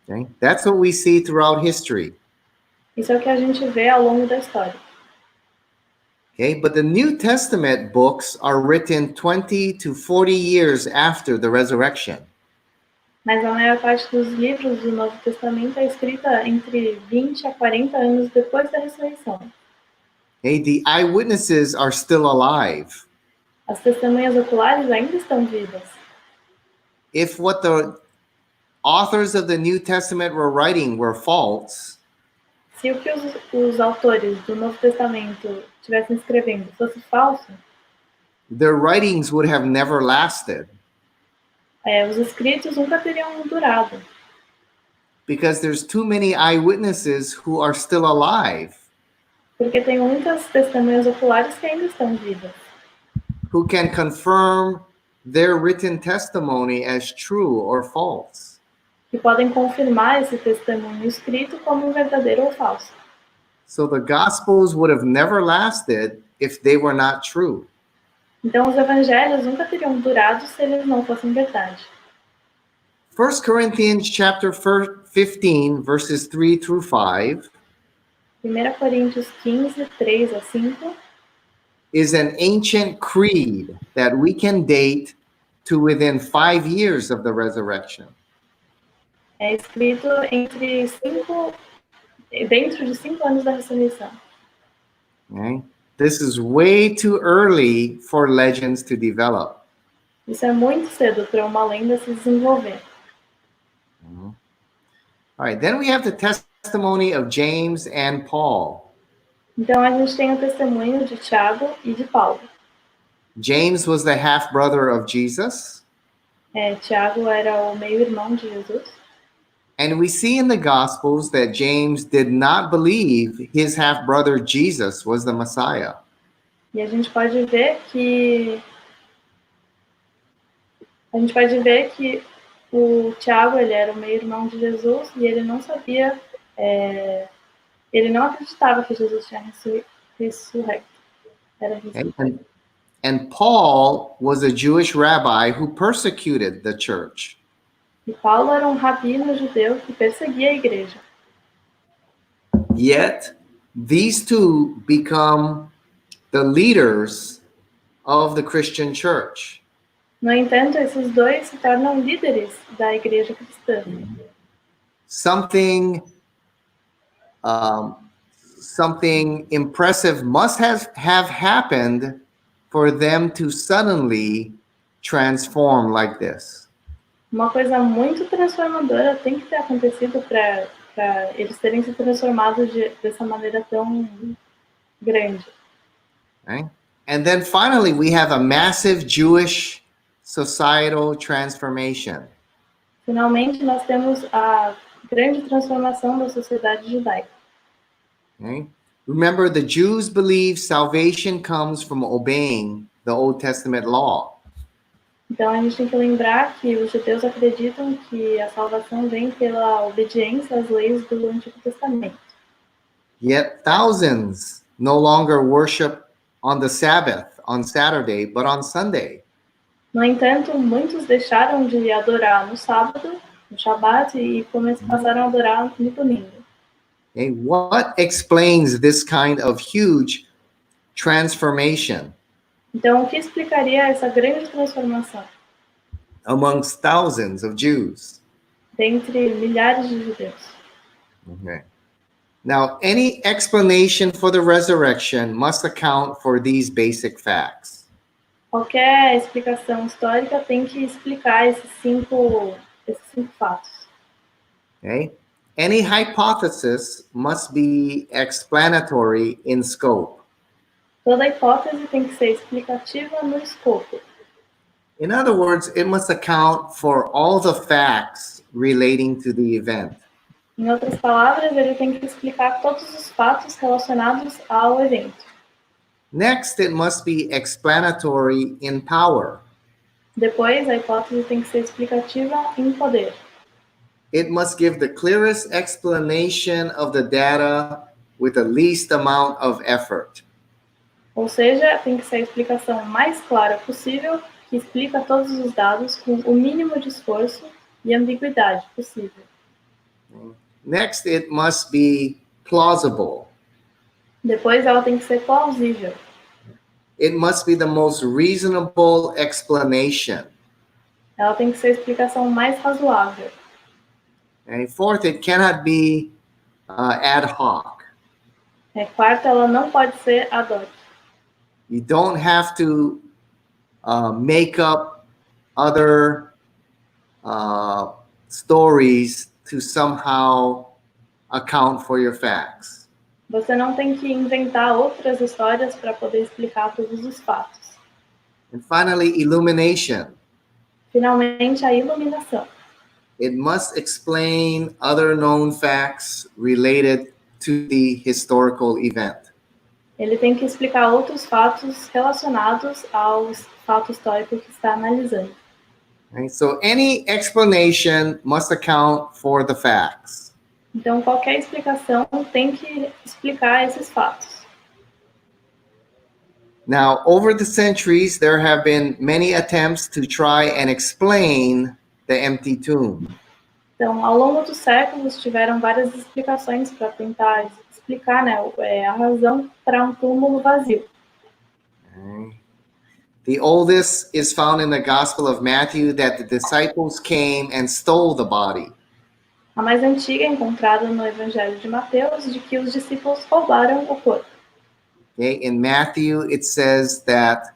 Okay? That's what we see throughout history. Isso é o que a gente vê ao longo da história. Okay? But the New Testament books are written 20 to 40 years after the resurrection. Mas a maior parte dos livros do Novo Testamento é escrita entre 20 a 40 anos depois da ressurreição. Okay? The eyewitnesses are still alive. As testemunhas oculares ainda estão vivas. If what the authors of the New Testament were writing were false, Se o que os autores do Novo Testamento estivessem escrevendo fosse falso, their writings would have never lasted os escritos nunca teriam durado, because there's too many eyewitnesses who are still alive, porque tem muitas testemunhas oculares que ainda estão vivas, who can confirm their written testimony as true or false. que podem confirmar esse testemunho escrito como verdadeiro ou falso. So the Gospels would have never lasted if they were not true. Então os evangelhos nunca teriam durado se eles não fossem verdade. 1 Corinthians chapter 15, verses 3 through 5, 1 Coríntios 15, 3 a 5, is an ancient creed that we can date to within 5 years of the resurrection. é escrito dentro de 5 anos da ressurreição. Okay? This is way too early for legends to develop. Isso é muito cedo para uma lenda se desenvolver. All right, then we have the testimony of James and Paul. Então a gente tem o testemunho de Tiago e de Paulo. James was the half-brother of Jesus. Tiago era o meio-irmão de Jesus. And we see in the Gospels that James did not believe his half-brother Jesus was the Messiah. E a gente pode ver que o Tiago, ele era o meio-irmão de Jesus e ele não sabia, ele não acreditava que Jesus tinha ressurreto. And Paul was a Jewish rabbi who persecuted the church. E Paulo era rabino judeu que perseguia a igreja. Yet, these two become the leaders of the Christian church. No entanto, esses dois se tornam líderes da igreja cristã. Something impressive must have happened for them to suddenly transform like this. Uma coisa muito transformadora tem que ter acontecido para eles terem se transformado dessa maneira tão grande. Okay? And then finally, we have a massive Jewish societal transformation. Finalmente, nós temos a grande transformação da sociedade judaica. Okay? Remember, the Jews believe salvation comes from obeying the Old Testament law. Então, a gente tem que lembrar que os judeus acreditam que a salvação vem pela obediência às leis do Antigo Testamento. Yet thousands no longer worship on the Sabbath, on Saturday, but on Sunday. No entanto, muitos deixaram de adorar no sábado, no Shabat, e passaram a adorar no domingo. Okay? What explains this kind of huge transformation? Então, o que explicaria essa grande transformação amongst thousands of Jews? dentre milhares de judeus? Okay. Now, any explanation for the resurrection must account for these basic facts. Qualquer explicação histórica tem que explicar esses cinco fatos. Okay? Any hypothesis must be explanatory in scope. Toda hipótese tem que ser explicativa no escopo. In other words, it must account for all the facts relating to the event. Em outras palavras, ele tem que explicar todos os fatos relacionados ao evento. Next, it must be explanatory in power. Depois, a hipótese tem que ser explicativa em poder. It must give the clearest explanation of the data with the least amount of effort. Ou seja, tem que ser a explicação mais clara possível, que explica todos os dados com o mínimo de esforço e ambiguidade possível. Next, it must be plausible. Depois, ela tem que ser plausível. It must be the most reasonable explanation. Ela tem que ser a explicação mais razoável. And fourth, it cannot be ad hoc. Quarto, ela não pode ser ad hoc. You don't have to make up other stories to somehow account for your facts. Você não tem que inventar outras histórias para poder explicar todos os fatos. And finally, illumination. Finalmente, a iluminação. It must explain other known facts related to the historical event. Ele tem que explicar outros fatos relacionados ao fato histórico que está analisando. Right? So any explanation must account for the facts. Então, qualquer explicação tem que explicar esses fatos. Now, over the centuries, there have been many attempts to try and explain the empty tomb. Então, ao longo dos séculos, tiveram várias explicações para tentar explicar, a razão para túmulo vazio. Okay. The oldest is found in the Gospel of Matthew, that the disciples came and stole the body. A mais antiga é encontrada no Evangelho de Mateus, de que os discípulos roubaram o corpo. Okay. In Matthew, it says that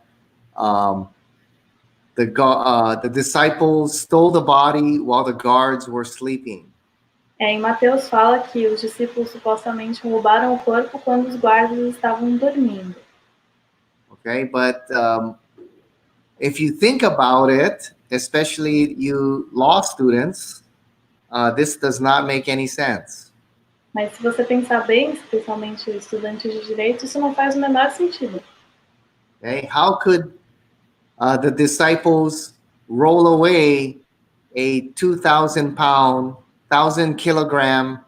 the disciples stole the body while the guards were sleeping. Em Mateus fala que os discípulos supostamente roubaram o corpo quando os guardas estavam dormindo. Okay, but if you think about it, especially you law students, this does not make any sense. Mas se você pensar bem, especialmente estudantes de direito, isso não faz o menor sentido. Okay, how could the disciples roll away a 2,000-pound, 1,000-kilogram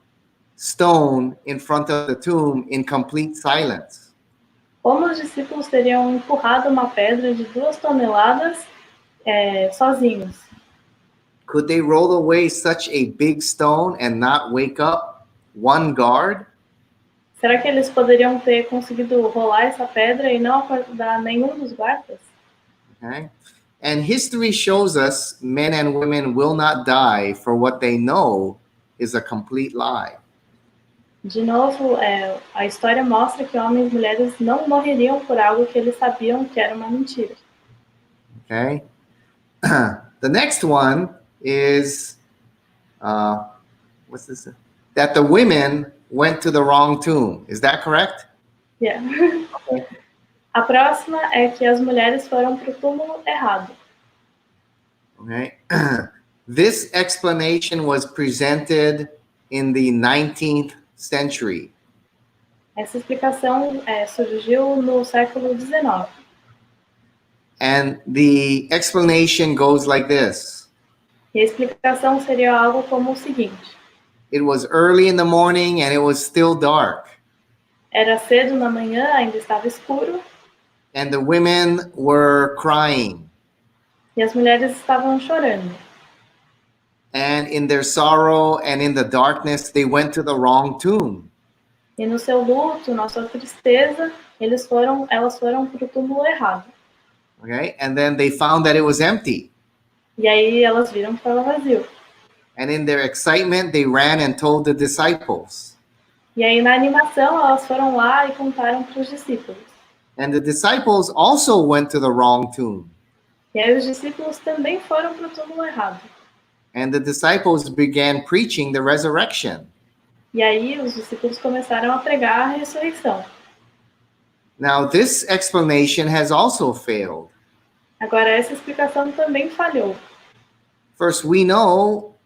stone in front of the tomb in complete silence? Como os discípulos teriam empurrado uma pedra de 2 toneladas sozinhos? Could they roll away such a big stone and not wake up one guard? Será que eles poderiam ter conseguido rolar essa pedra e não acordar nenhum dos guardas? Okay. And history shows us men and women will not die for what they know is a complete lie. De novo, a história mostra que homens e mulheres não morreriam por algo que eles sabiam que era uma mentira. Okay. The next one is, what's this? That the women went to the wrong tomb. Is that correct? Yeah. A próxima é que as mulheres foram para o túmulo errado. Okay. This explanation was presented in the 19th century. Essa explicação surgiu no século XIX. And the explanation goes like this. E a explicação seria algo como o seguinte. It was early in the morning and it was still dark. Era cedo na manhã, ainda estava escuro. And the women were crying. E as mulheres estavam chorando. And in their sorrow and in the darkness, they went to the wrong tomb. E no seu luto, na sua tristeza, elas foram para o túmulo errado. Okay, and then they found that it was empty. E aí elas viram que estava vazio. And in their excitement, they ran and told the disciples. E aí na animação elas foram lá e contaram para os discípulos. And the disciples also went to the wrong tomb. E aí os discípulos também foram para o túmulo errado. And the disciples began preaching the resurrection. E aí os discípulos começaram a pregar a ressurreição. Now, this explanation has also failed. Agora essa explicação também falhou. First, we know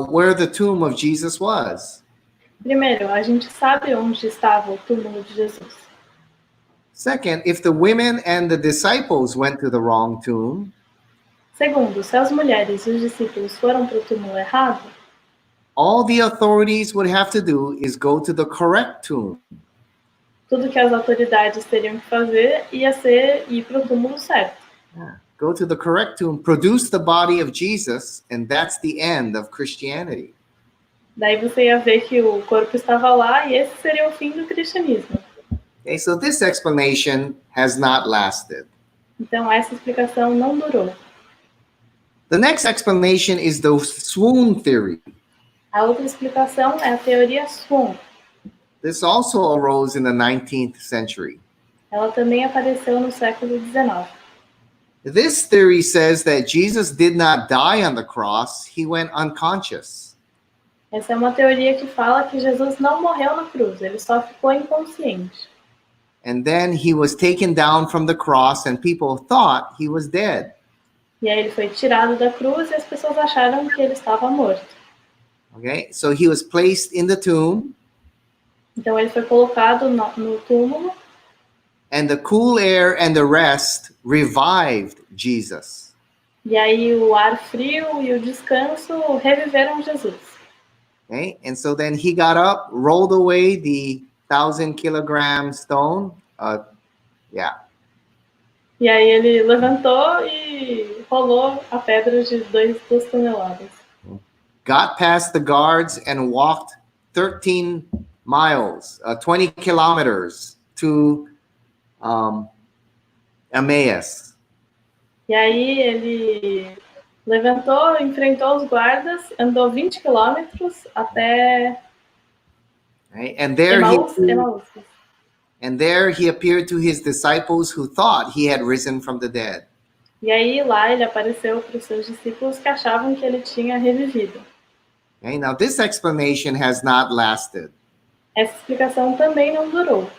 where the tomb of Jesus was. Primeiro, a gente sabe onde estava o túmulo de Jesus. Second, if the women and the disciples went to the wrong tomb, Segundo, se as mulheres e os discípulos foram para o túmulo errado, all the authorities would have to do is go to the correct tomb. tudo que as autoridades teriam que fazer ia ser ir para o túmulo certo. Go to the correct tomb, produce the body of Jesus, and that's the end of Christianity. Daí você ia ver que o corpo estava lá e esse seria o fim do cristianismo. Okay, so this explanation has not lasted. Então essa explicação não durou. The next explanation is the swoon theory. A outra explicação é a teoria swoon. This also arose in the 19th century. Ela também apareceu no século XIX. This theory says that Jesus did not die on the cross, he went unconscious. Essa é uma teoria que fala que Jesus não morreu na cruz, ele só ficou inconsciente. And then he was taken down from the cross and people thought he was dead. E aí ele foi tirado da cruz e as pessoas acharam que ele estava morto. Okay, so he was placed in the tomb, Então ele foi colocado no túmulo and the cool air and the rest revived Jesus. e aí o ar frio e o descanso reviveram Jesus. Okay, and so then he got up, rolled away the 1,000-kilogram stone. E aí ele levantou e rolou a pedra de 2 toneladas. Got past the guards and walked 13 miles, 20 kilometers to Emmaus. E aí ele levantou, enfrentou os guardas, andou 20 quilômetros até Right? And there Emaús. and there he appeared to his disciples who thought he had risen from the dead. E aí lá ele apareceu para os seus discípulos que achavam que ele tinha revivido. Okay? Now this explanation has not lasted. Essa explicação também não durou.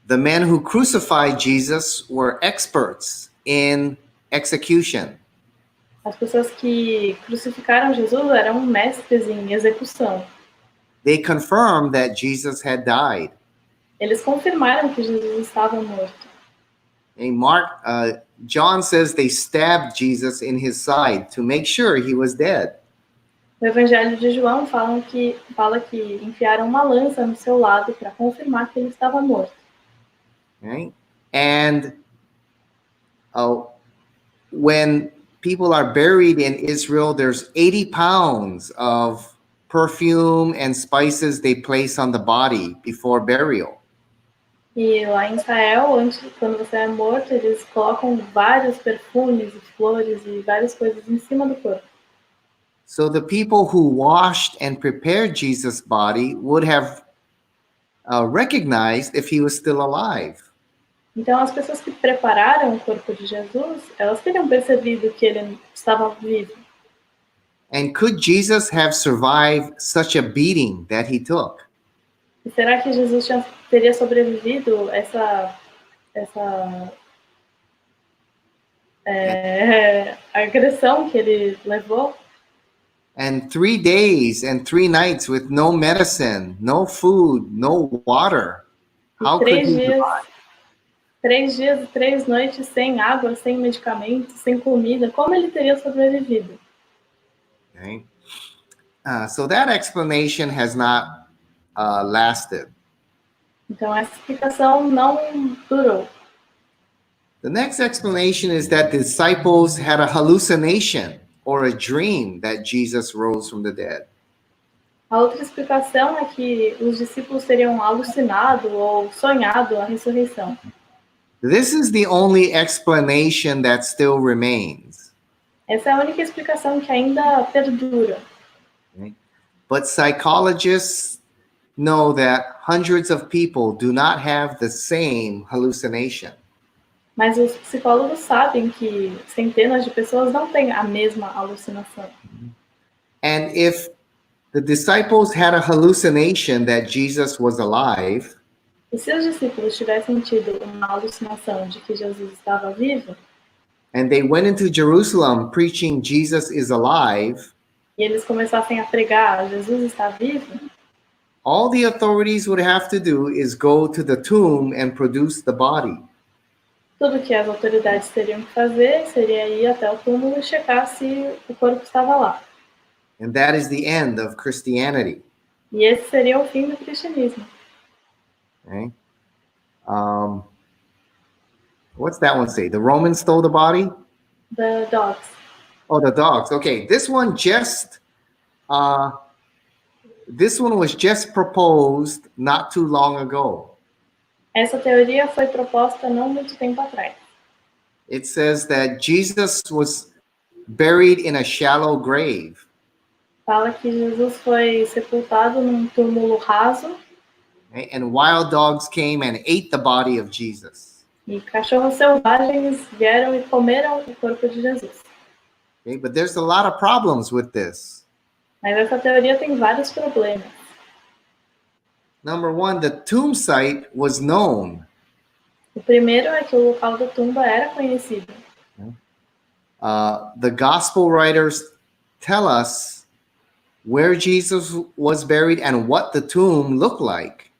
The men who crucified Jesus were experts in execution. As pessoas que crucificaram Jesus eram mestres em execução. They confirmed that Jesus had died. Eles confirmaram que Jesus estava morto. And John says they stabbed Jesus in his side to make sure he was dead. No Evangelho de João fala que enfiaram uma lança no seu lado para confirmar que ele estava morto. Right? And when people are buried in Israel, there's 80 pounds of perfume and spices they place on the body before burial. E lá em Israel, quando você é morto, eles colocam vários perfumes e flores e várias coisas em cima do corpo. So the people who washed and prepared Jesus' body would have recognized if he was still alive. Então, as pessoas que prepararam o corpo de Jesus, elas teriam percebido que ele estava vivo. And could Jesus have survived such a beating that he took? E será que Jesus teria sobrevivido essa agressão que ele levou? And 3 days and 3 nights with no medicine, no food, no water. How could he survive? 3 dias e 3 noites sem água, sem medicamentos, sem comida. Como ele teria sobrevivido? Okay. So that explanation has not lasted. Então, essa explicação não durou. The next explanation is that the disciples had a hallucination or a dream that Jesus rose from the dead. A outra explicação é que os discípulos teriam alucinado ou sonhado a ressurreição. This is the only explanation that still remains. Essa é a única explicação que ainda perdura. Okay? But psychologists know that hundreds of people do not have the same hallucination. Mas os psicólogos sabem que centenas de pessoas não têm a mesma alucinação. And if the disciples had a hallucination that Jesus was alive, E se os discípulos tivessem tido uma alucinação de que Jesus estava vivo, and they went into Jerusalem preaching Jesus is alive, e eles começassem a pregar, Jesus está vivo, all the authorities would have to do is go to the tomb and produce the body. tudo que as autoridades teriam que fazer seria ir até o túmulo e checar se o corpo estava lá. And that is the end of Christianity. E esse seria o fim do cristianismo. Okay? What's that one say? The Romans stole the body? The dogs. Oh, the dogs. Okay, this one was just proposed not too long ago. Essa teoria foi proposta não muito tempo atrás. It says that Jesus was buried in a shallow grave. Fala que Jesus foi sepultado num túmulo raso Okay? And wild dogs came and ate the body of Jesus. e cachorros selvagens vieram e comeram o corpo de Jesus. Okay? But there's a lot of problems with this. Mas essa teoria tem vários problemas. Number one, the tomb site was known. O primeiro é que o local da tumba era conhecido. The gospel writers tell us where Jesus was buried and what the tomb looked like.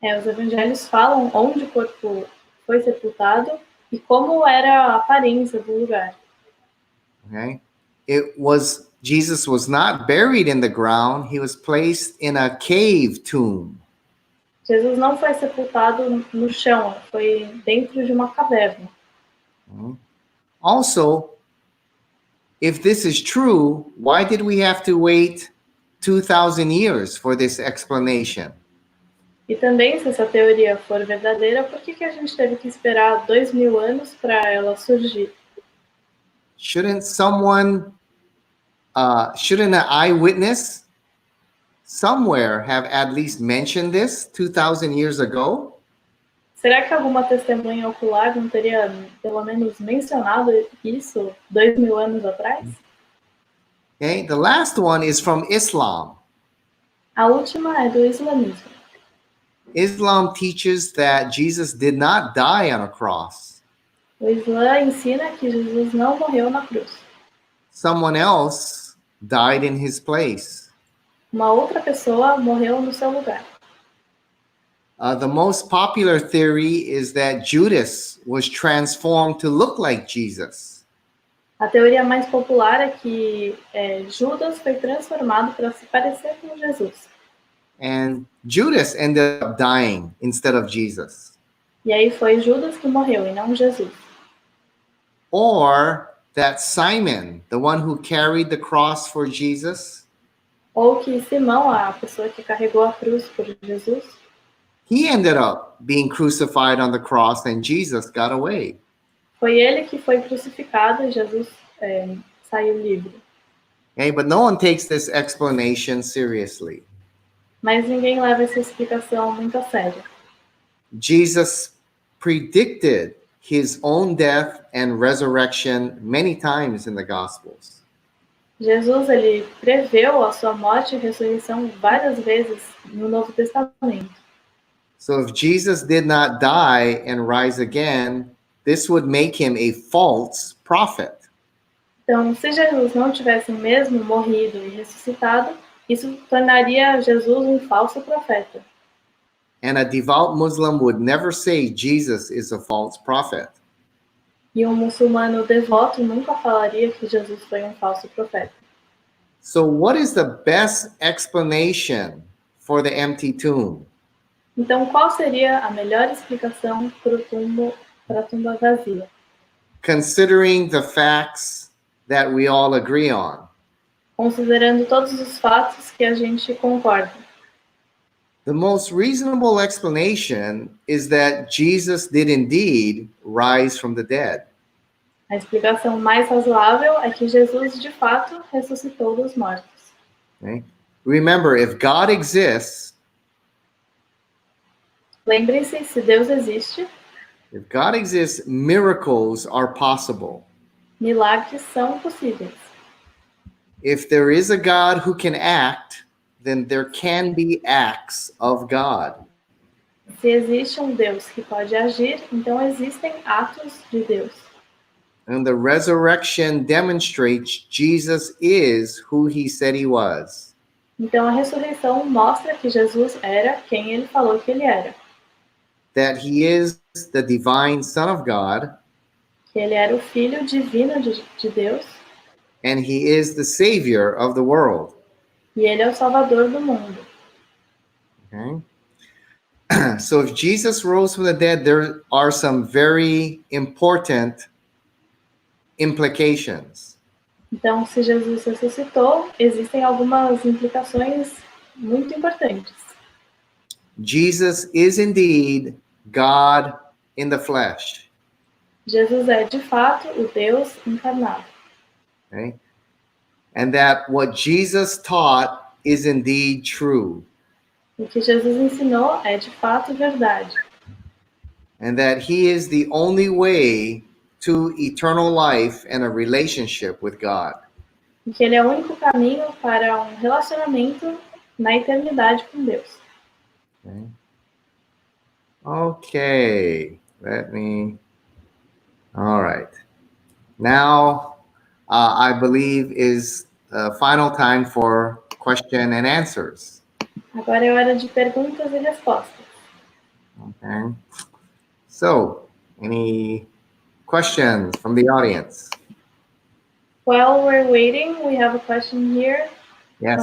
Os evangelhos falam onde o corpo foi sepultado e como era a aparência do lugar. Okay? Jesus was not buried in the ground, he was placed in a cave tomb. Jesus não foi sepultado no chão, foi dentro de uma caverna. Also, if this is true, why did we have to wait 2,000 years for this explanation? E também, se essa teoria for verdadeira, por que a gente teve que esperar 2000 anos para ela surgir? Shouldn't an eyewitness somewhere have at least mentioned this 2,000 years ago? Será que alguma testemunha ocular não teria, pelo menos, mencionado isso 2000 anos atrás? Okay, the last one is from Islam. A última é do islamismo. Islam teaches that Jesus did not die on a cross. O Islã ensina que Jesus não morreu na cruz. Someone else died in his place. Uma outra pessoa morreu no seu lugar. The most popular theory is that Judas was transformed to look like Jesus. A teoria mais popular é que Judas foi transformado para se parecer com Jesus. And Judas ended up dying instead of Jesus. E aí foi Judas que morreu e não Jesus. Or that Simon, the one who carried the cross for Jesus, Ou que Simão, a pessoa que carregou a cruz por Jesus, he ended up being crucified on the cross and Jesus got away. foi ele que foi crucificado e Jesus saiu livre. Okay, but no one takes this explanation seriously. Mas ninguém leva essa explicação muito a sério. Jesus predicted his own death and resurrection many times in the Gospels. Jesus, ele preveu a sua morte e ressurreição várias vezes no Novo Testamento. So if Jesus did not die and rise again, this would make him a false prophet. Então, se Jesus não tivesse mesmo morrido e ressuscitado, isso tornaria Jesus um falso profeta. And a devout Muslim would never say Jesus is a false prophet. E um muçulmano devoto nunca falaria que Jesus foi um falso profeta. So what is the best explanation for the empty tomb? Então, qual seria a melhor explicação para a tumba vazia? Considering the facts that we all agree on. Considerando todos os fatos que a gente concorda. The most reasonable explanation is that Jesus did indeed rise from the dead. A explicação mais razoável é que Jesus, de fato, ressuscitou dos mortos. Okay? Remember, if God exists, Lembrem-se, se Deus existe, miracles are possible. milagres são possíveis. If there is a God who can act, then there can be acts of God. Se existe um Deus que pode agir, então existem atos de Deus. And the resurrection demonstrates Jesus is who he said he was. Então a ressurreição mostra que Jesus era quem ele falou que ele era. That he is the divine Son of God. Que ele era o Filho divino de Deus. And he is the Savior of the world. E ele é o Salvador do mundo. Okay. So if Jesus rose from the dead, there are some very important implications. Então, se Jesus ressuscitou, existem algumas implicações muito importantes. Jesus is indeed God in the flesh. Jesus é, de fato, o Deus encarnado. Okay? And that what Jesus taught is indeed true. O que Jesus ensinou é, de fato, verdade. And that he is the only way to eternal life and a relationship with God. E que ele é o único caminho para um relacionamento na eternidade com Deus. Okay. All right. Now, I believe is final time for question and answers. Agora é hora de perguntas e respostas. Okay. So, any questions from the audience? While we're waiting, we have a question here. Yes.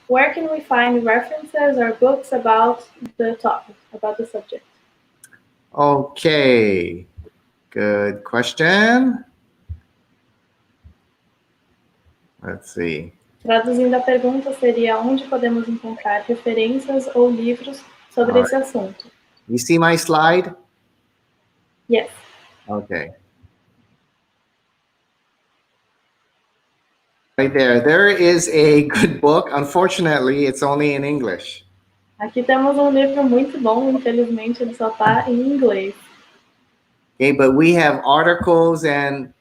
Where can we find references or books about the topic, about the subject? Okay. Good question. Let's see. Traduzindo a pergunta, seria onde podemos encontrar referências ou livros sobre esse assunto? You see my slide? Yes. Okay. Right there. There is a good book. Unfortunately, it's only in English. Aqui temos um livro muito bom, infelizmente ele só está em inglês. Okay, but we have articles and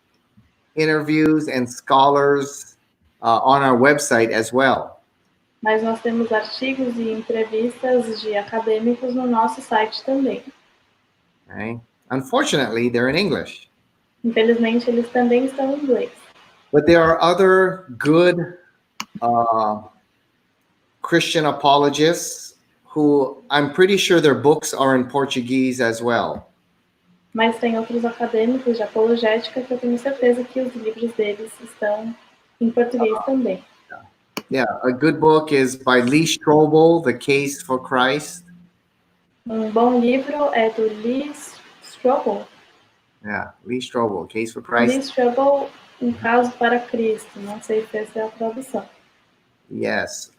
interviews and scholars on our website as well. Mas nós temos artigos e entrevistas de acadêmicos no nosso site também. Okay. Unfortunately, they're in English. Infelizmente, eles também estão em inglês. But there are other good Christian apologists who I'm pretty sure their books are in Portuguese as well. Mas tem outros acadêmicos de apologética que eu tenho certeza que os livros deles estão em português também. Yeah, a good book is by Lee Strobel, The Case for Christ. Um bom livro é do Lee Strobel. Yeah, Lee Strobel, Case for Christ. Lee Strobel, Um Caso para Cristo. Não sei se essa é a tradução. Yes.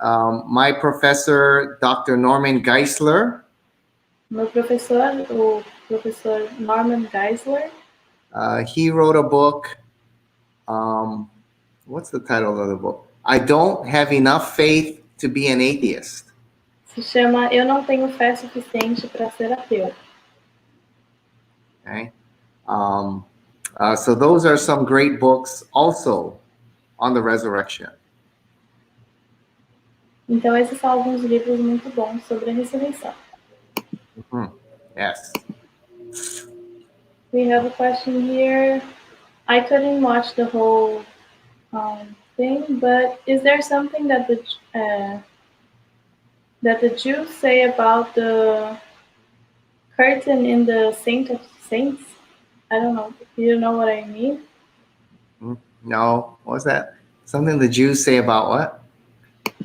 My professor, Dr. Norman Geisler. Meu professor, o professor Norman Geisler, he wrote a book. What's the title of the book? I Don't Have Enough Faith to Be an Atheist. se chama Eu Não Tenho Fé Suficiente para Ser Ateu. Okay. So those are some great books also on the resurrection. Então, esses são alguns livros muito bons sobre a ressurreição. Yes. We have a question here. I couldn't watch the whole thing, but is there something that the Jews say about the curtain in the Saint of Saints? I don't know. Do you know what I mean? No. What was that? Something the Jews say about what?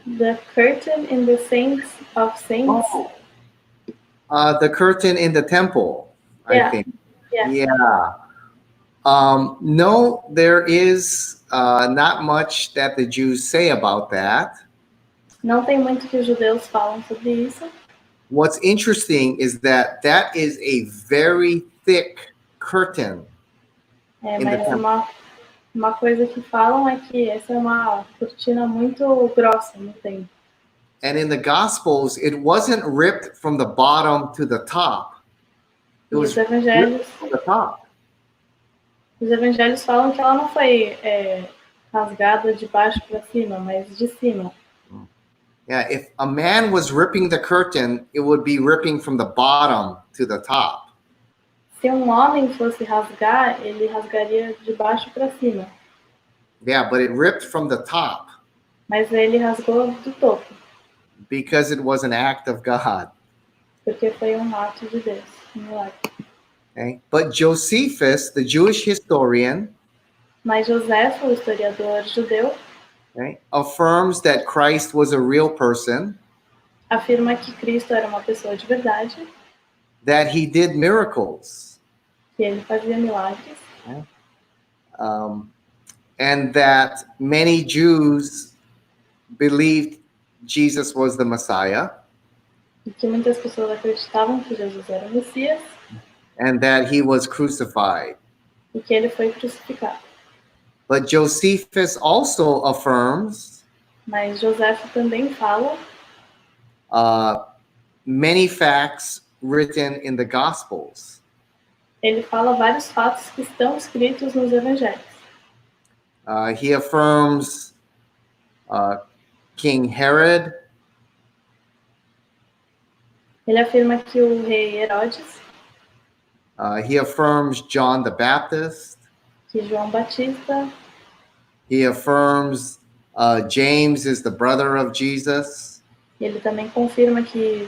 The curtain in the Saints of Saints. Oh. The curtain in the temple, Yeah. I think. Yeah. Yeah. No, there is not much that the Jews say about that. Não tem muito que os judeus falam sobre isso. what's interesting is that is a very thick curtain. É, In the mas temple. uma coisa que falam é que essa é uma cortina muito grossa no templo. And in the Gospels, it wasn't ripped from the bottom to the top. It E was os evangelhos, ripped from the top. falam que ela não foi rasgada de baixo para cima, mas de cima. Yeah, if a man was ripping the curtain, it would be ripping from the bottom to the top. Se um homem fosse rasgar, ele rasgaria de baixo para cima. Yeah, but it ripped from the top Mas ele rasgou do topo, because it was an act of God. porque foi um ato de Deus, um milagre. Okay? But Josephus, the Jewish historian, Mas José, o historiador judeu, okay, affirms that Christ was a real person, afirma que Cristo era uma pessoa de verdade, that he did miracles, que ele fazia milagres, and that many Jews believed Jesus was the Messiah, e que muitas pessoas acreditavam que Jesus era o Messias and that he was crucified. e que ele foi crucificado. But Josephus also affirms Mas José também fala many facts written in the Gospels. ele fala vários fatos que estão escritos nos evangelhos. He affirms King Herod. Ele afirma que o rei Herodes, He affirms John the Baptist. que João Batista, He affirms James is the brother of Jesus. ele também confirma que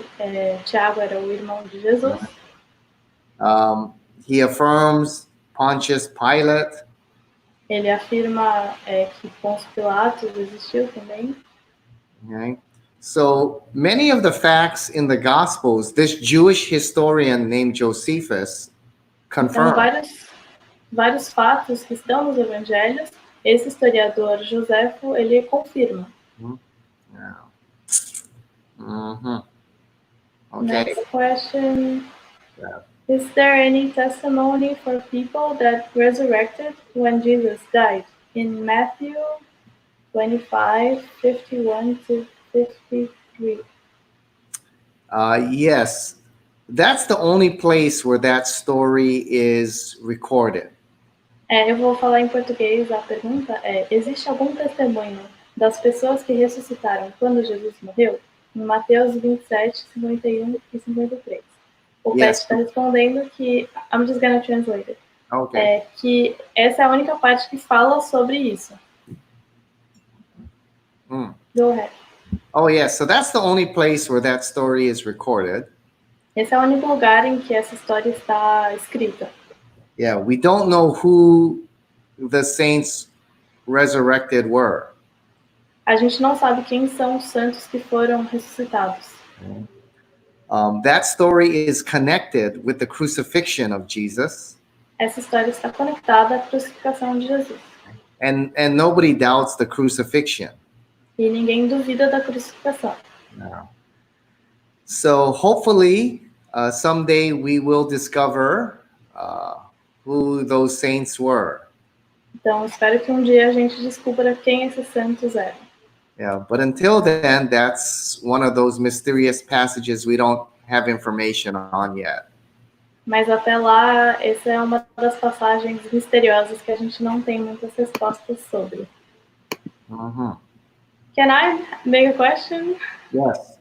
Tiago era o irmão de Jesus. He affirms Pontius Pilate. Ele afirma que Pôncio Pilatos existiu também. Okay. So many of the facts in the Gospels, this Jewish historian named Josephus Então, confirmed. vários fatos que estão nos evangelhos, esse historiador Joséfo, ele confirma. Okay. Next question. Yeah. Is there any testimony for people that resurrected when Jesus died? In Matthew 25, 51 to 53. Yes, that's the only place where that story is recorded. Eu vou falar em português. A pergunta é: existe algum testemunho das pessoas que ressuscitaram quando Jesus morreu? Em Mateus 27, 51 e 53. O Pet está respondendo que I'm just gonna translate it. Okay. Que essa é a única parte que fala sobre isso. Go ahead. Oh, yes. So that's the only place where that story is recorded. Esse é o único lugar em que essa história está escrita. Yeah, we don't know who the saints resurrected were. A gente não sabe quem são os santos que foram ressuscitados. That story is connected with the crucifixion of Jesus. Essa história está conectada à crucificação de Jesus. And nobody doubts the crucifixion. E ninguém duvida da crucificação. No. So hopefully someday we will discover who those saints were. Então, espero que um dia a gente descubra quem esses santos eram. Yeah, but until then, that's one of those mysterious passages we don't have information on yet. Mas até lá, essa é uma das passagens misteriosas que a gente não tem muitas respostas sobre. Can I make a question? Yes.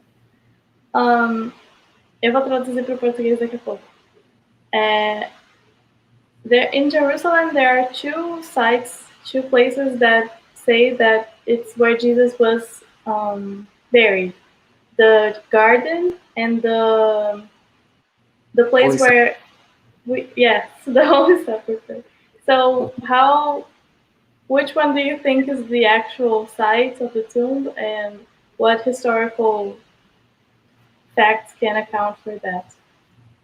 Eu vou traduzir para o português daqui a pouco. In Jerusalem, there are two places that say that it's where Jesus was buried. The garden and the place where the Holy Sepulchre. So which one do you think is the actual site of the tomb, and what historical facts can account for that?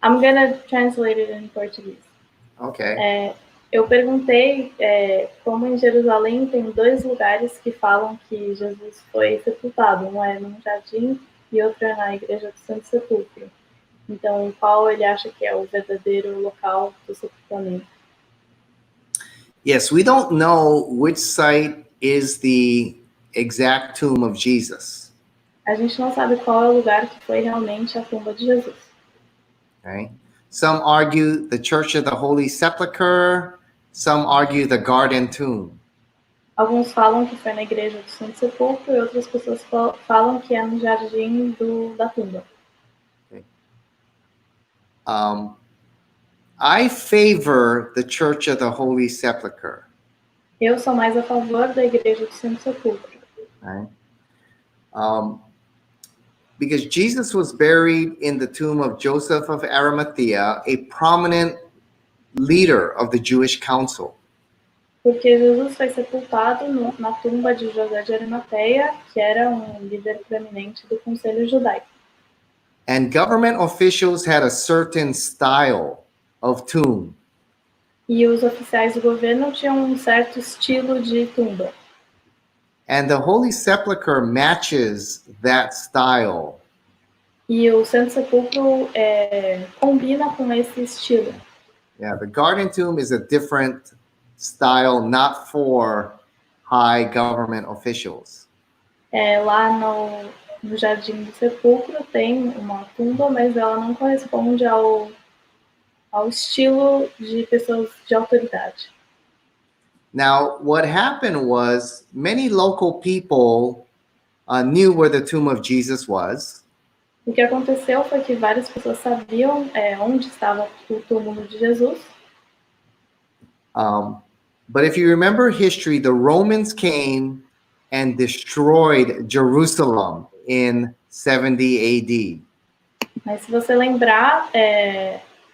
I'm gonna translate it in Portuguese. Okay. Eu perguntei como em Jerusalém tem dois lugares que falam que Jesus foi sepultado. Um é num jardim e outra na igreja do Santo Sepulcro. Então, qual ele acha que é o verdadeiro local do sepultamento? Yes, we don't know which site is the exact tomb of Jesus. A gente não sabe qual é o lugar que foi realmente a tumba de Jesus. Okay? Some argue the Church of the Holy Sepulchre, some argue the Garden Tomb. Alguns falam que foi na igreja do Santo Sepulcro e outras pessoas falam que é no jardim da tumba. I favor the Church of the Holy Sepulchre. Eu sou mais a favor da igreja do Santo Sepulcro. Right? Because Jesus was buried in the tomb of Joseph of Arimathea, a prominent leader of the Jewish council. Porque Jesus foi sepultado na tumba de José de Arimateia, que era líder proeminente do Conselho Judaico. And government officials had a certain style of tomb. E os oficiais do governo tinham certo estilo de tumba. And the Holy Sepulchre matches that style. E o Santo Sepulcro combina com esse estilo. Yeah, the Garden Tomb is a different style, not for high government officials. Lá no Jardim do Sepulcro tem uma tumba, mas ela não corresponde ao estilo de pessoas de autoridade. Now, what happened was many local people knew where the tomb of Jesus was. O que aconteceu foi que várias pessoas sabiam onde estava o túmulo de Jesus. But if you remember history, the Romans came and destroyed Jerusalem in 70 AD. Mas se você lembrar,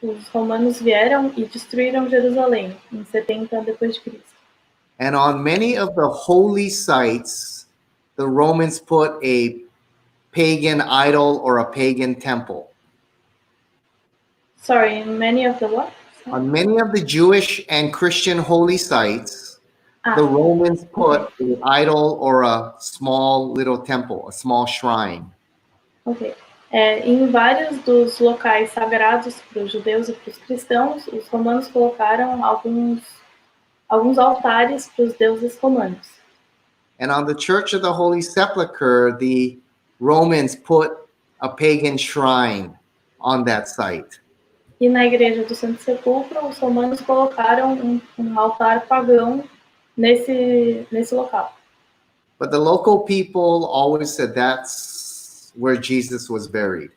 os romanos vieram e destruíram Jerusalém em 70 depois de Cristo. And on many of the holy sites, the Romans put a pagan idol or a pagan temple. Sorry, in many of the what? On many of the Jewish and Christian holy sites, the Romans put an idol or a small little temple, a small shrine. Ok. Em vários dos locais sagrados para os judeus e para os cristãos, os romanos colocaram alguns altares para os deuses romanos. And on the Church of the Holy Sepulchre, the Romans put a pagan shrine on that site. E na igreja do Santo Sepulcro, os romanos colocaram um altar pagão nesse local. But the local people always said that's where Jesus was buried.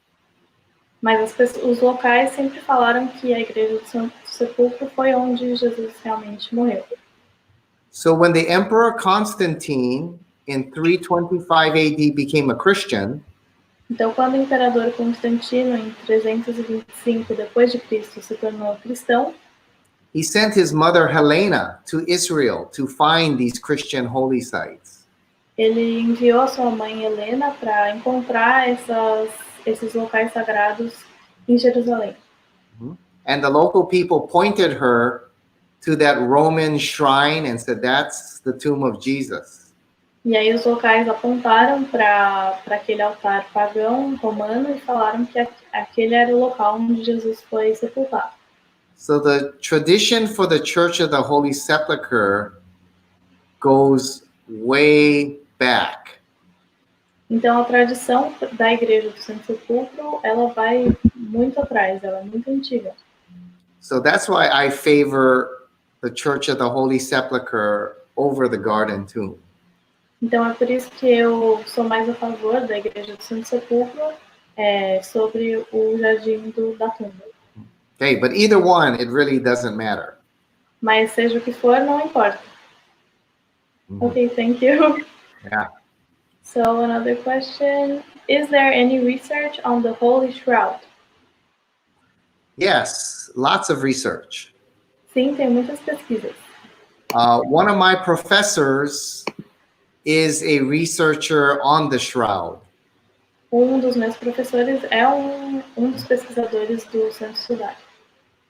Mas os locais sempre falaram que a igreja do Santo Sepulcro foi onde Jesus realmente morreu. So when the Emperor Constantine in 325 AD became a Christian, então, quando o imperador Constantino, em 325 depois de Cristo, se tornou cristão, he sent his mother Helena to Israel to find these Christian holy sites. Ele enviou a sua mãe Helena para encontrar esses locais sagrados em Jerusalém. And the local people pointed her to that Roman shrine and said, that's the tomb of Jesus. E aí os locais apontaram para aquele altar pagão romano e falaram que aquele era o local onde Jesus foi sepultado. So the tradition for the Church of the Holy Sepulchre goes way back. Então a tradição da igreja do Santo Sepulcro, ela vai muito atrás, ela é muito antiga. So that's why I favor the Church of the Holy Sepulchre over the Garden Tomb. Então é por isso que eu sou mais a favor da igreja do Santo Sepulcro sobre o jardim da tumba. Okay, but either one, it really doesn't matter. Mas seja o que for, não importa. Okay, thank you. Yeah. So another question, is there any research on the Holy Shroud? Yes, lots of research. Sim, tem muitas pesquisas. One of my professors is a researcher on the shroud. Dos meus professores é dos pesquisadores do Santo Sudário.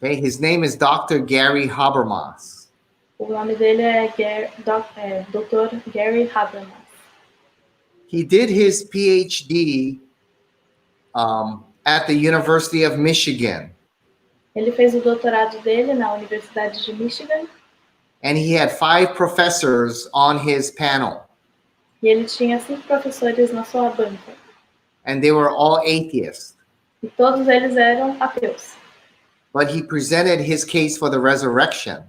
Okay, his name is Dr. Gary Habermas. O nome dele é Dr. Gary Habermas. He did his PhD at the University of Michigan. Ele fez o doutorado dele na Universidade de Michigan And he had 5 professors on his panel. e ele tinha 5 professores na sua banca. And they were all atheists. E todos eles eram ateus. But he presented his case for the resurrection.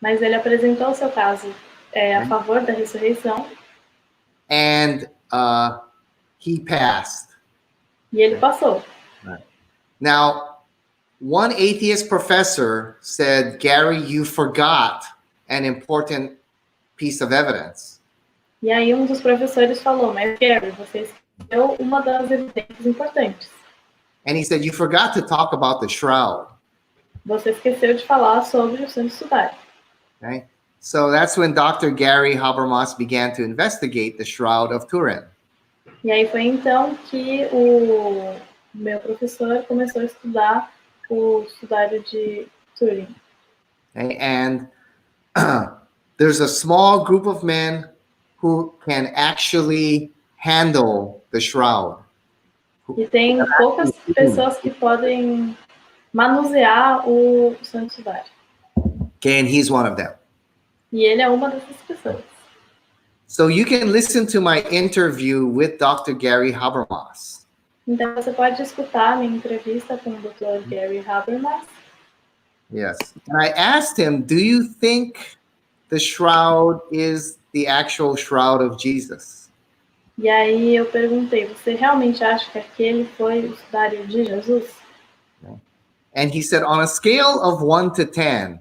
Mas ele apresentou o seu caso a favor da ressurreição And he passed. e ele passou. Now, one atheist professor said, Gary, you forgot an important piece of evidence. E aí um dos professores falou, mas Gary, você esqueceu uma das evidências importantes. And he said, you forgot to talk about the shroud. Você esqueceu de falar sobre o santo sudário. Okay? So that's when Dr. Gary Habermas began to investigate the Shroud of Turin. E aí foi então que o meu professor começou a estudar o sudário de Turin. Okay? And there's a small group of men who can actually handle the shroud. E tem poucas pessoas que podem manusear o santo sudário. Okay, and he's one of them. E ele é uma dessas pessoas. So you can listen to my interview with Dr. Gary Habermas. Então você pode escutar a minha entrevista com o Dr. Gary Habermas. Yes. And I asked him, do you think the shroud is the actual shroud of Jesus? E aí eu perguntei, você realmente acha que aquele foi o sudário de Jesus? And he said, on a scale of 1 to 10,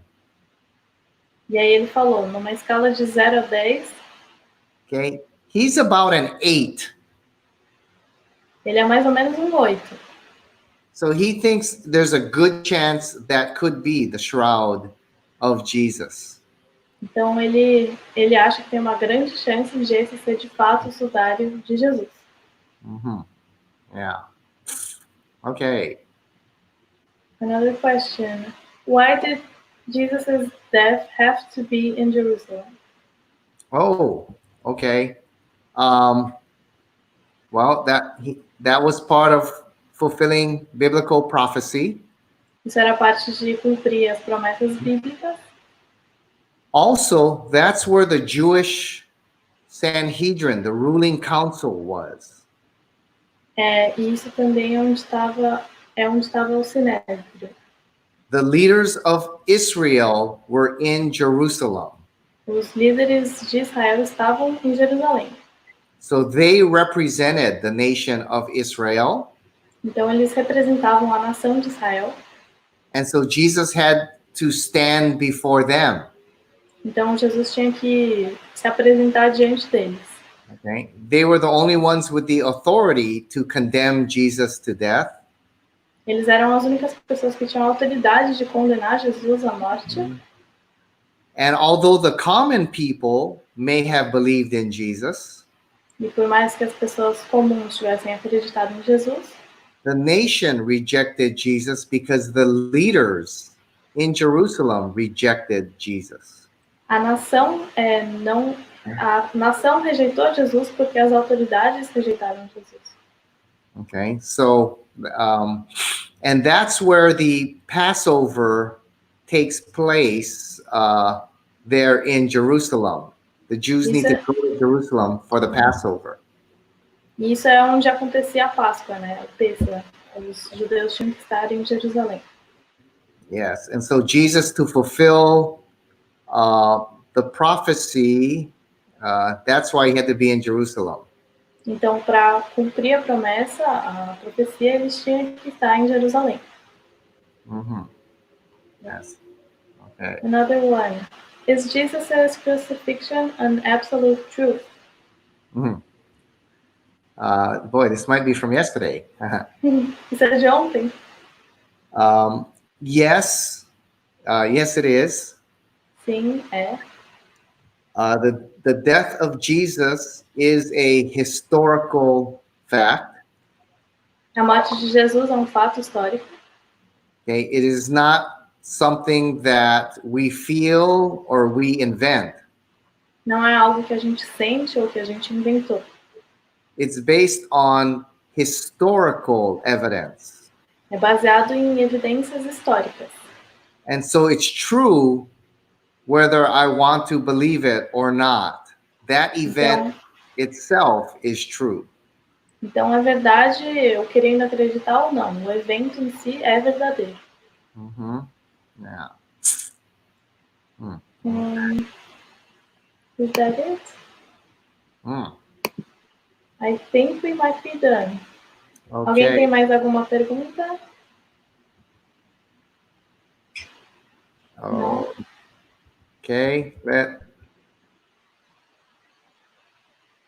E aí ele falou, numa escala de 0 a 10, okay, he's about an 8. ele é mais ou menos um 8. So he thinks there's a good chance that could be the shroud of Jesus. Então ele acha que tem uma grande chance de esse ser de fato o sudário de Jesus. Mm-hmm. Yeah. Okay. Another question. Why did Jesus' death have to be in Jerusalem? Oh, okay. Well, that was part of fulfilling biblical prophecy. Isso era parte de cumprir as promessas bíblicas. Also, that's where the Jewish Sanhedrin, the ruling council, was. E isso também é onde estava o Sinédrio. The leaders of Israel were in Jerusalem. Os líderes de Israel estavam em Jerusalém. So they represented the nation of Israel. Então eles representavam a nação de Israel. And so Jesus had to stand before them. Então Jesus tinha que se apresentar diante deles. Okay? They were the only ones with the authority to condemn Jesus to death. Eles eram as únicas pessoas que tinham a autoridade de condenar Jesus à morte. And although the common people may have believed in Jesus, E por mais que as pessoas comuns tivessem acreditado em Jesus, the nation rejected Jesus because the leaders in Jerusalem rejected Jesus. a nação rejeitou Jesus porque as autoridades rejeitaram Jesus. Okay, so and that's where the Passover takes place there in Jerusalem. The Jews need to go to Jerusalem for the Passover. E isso é onde acontecia a Páscoa, né? O Pêssega. Os judeus tinham que estar em Jerusalém. Yes, and so Jesus, to fulfill the prophecy, that's why he had to be in Jerusalem. Então, para cumprir a promessa, a profecia, eles tinham que estar em Jerusalém. Mm-hmm. Yes. Okay. Another one. Is Jesus' crucifixion an absolute truth? Mm-hmm. Boy, this might be from yesterday. Isso é de ontem? Yes. Yes, it is. Sim, é. The death of Jesus is a historical fact. A morte de Jesus é um fato histórico. Okay, it is not something that we feel or we invent. Não é algo que a gente sente ou que a gente inventou. It's based on historical evidence. É baseado em evidências históricas. And so it's true whether I want to believe it or not. That event itself is true. Então, é verdade, eu querendo acreditar ou não. O evento em si é verdadeiro. Yeah. Is that it? I think we might be done. Alguém tem Okay. mais alguma pergunta? Oh, okay.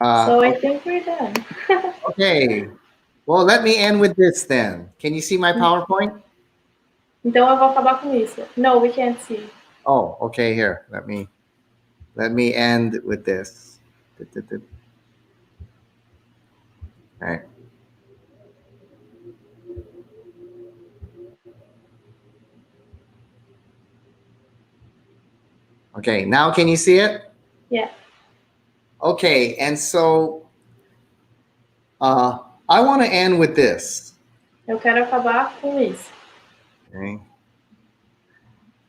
So I think we're done. Okay. Well, let me end with this then. Can you see my PowerPoint? Então eu vou acabar com isso. No, we can't see. Oh, okay. Here, let me end with this. All right. Okay. Now, can you see it? Yeah. Okay. And so, I want to end with this. Eu quero acabar com isso. Okay.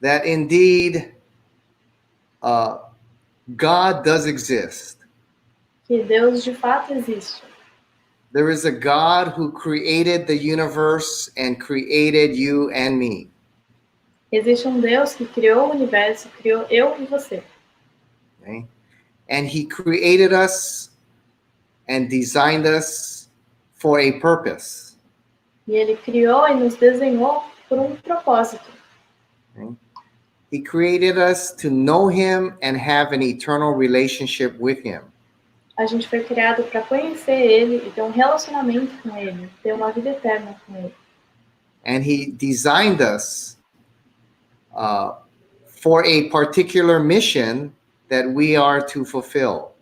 That indeed, God does exist. Que Deus de fato existe. There is a God who created the universe and created you and me. Existe Deus que criou o universo, criou eu e você. Okay? And he created us and designed us for a purpose. E ele criou e nos desenhou por propósito. Okay? He created us to know him and have an eternal relationship with him. A gente foi criado para conhecer ele e ter relacionamento com ele, ter uma vida eterna com ele. And he designed us for a particular mission that we are to fulfill.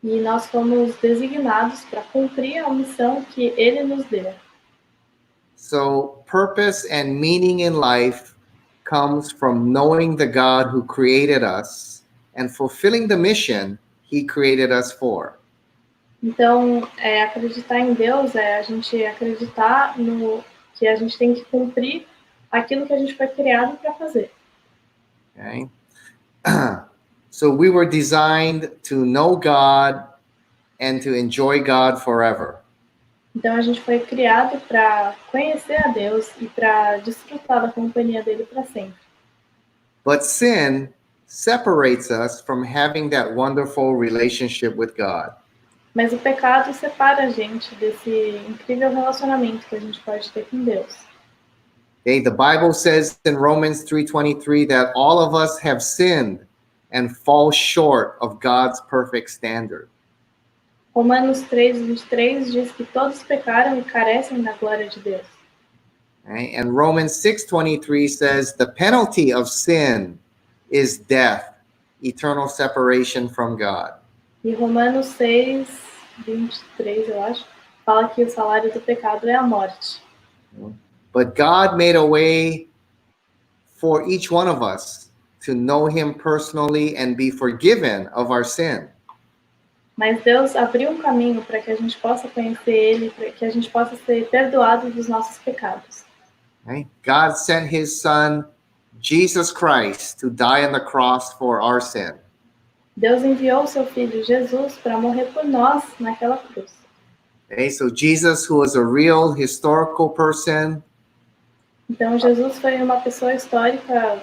E nós fomos designados para cumprir a missão que ele nos deu. So purpose and meaning in life comes from knowing the God who created us and fulfilling the mission he created us for. Então, acreditar em Deus é a gente acreditar no que a gente tem que cumprir aquilo que a gente foi criado para fazer. Okay? So we were designed to know God and to enjoy God forever. Então a gente foi criado para conhecer a Deus e para desfrutar da companhia dele para sempre. But sin separates us from having that wonderful relationship with God. Mas o pecado separa a gente desse incrível relacionamento que a gente pode ter com Deus. Okay, the Bible says in Romans 3:23 that all of us have sinned and fall short of God's perfect standard. Romanos 3:23 diz que todos pecaram e carecem da glória de Deus. Okay? And Romans 6:23 says the penalty of sin is death, eternal separation from God. E Romanos 6:23, eu acho, fala que o salário do pecado é a morte. But God made a way for each one of us to know him personally and be forgiven of our sin. Mas Deus abriu caminho para que a gente possa conhecer ele, para que a gente possa ser perdoado dos nossos pecados. Okay? God sent his son, Jesus Christ, to die on the cross for our sin. Deus enviou seu filho Jesus para morrer por nós naquela cruz. Okay? So Jesus, who was a real historical person, Então Jesus foi uma pessoa histórica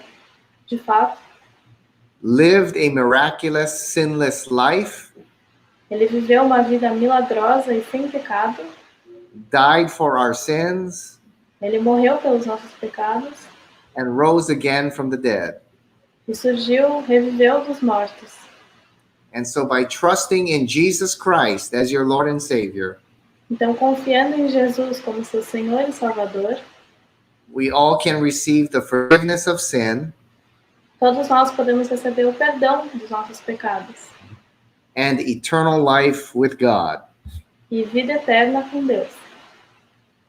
de fato. lived a miraculous, sinless life, Ele viveu uma vida milagrosa e sem pecado. died for our sins, Ele morreu pelos nossos pecados and rose again from the dead. e surgiu, reviveu dos mortos. And so by trusting in Jesus Christ as your Lord and Savior, Então, confiando em Jesus como seu Senhor e Salvador, we all can receive the forgiveness of sin todos nós podemos receber o perdão dos nossos pecados and eternal life with God. e vida eterna com Deus.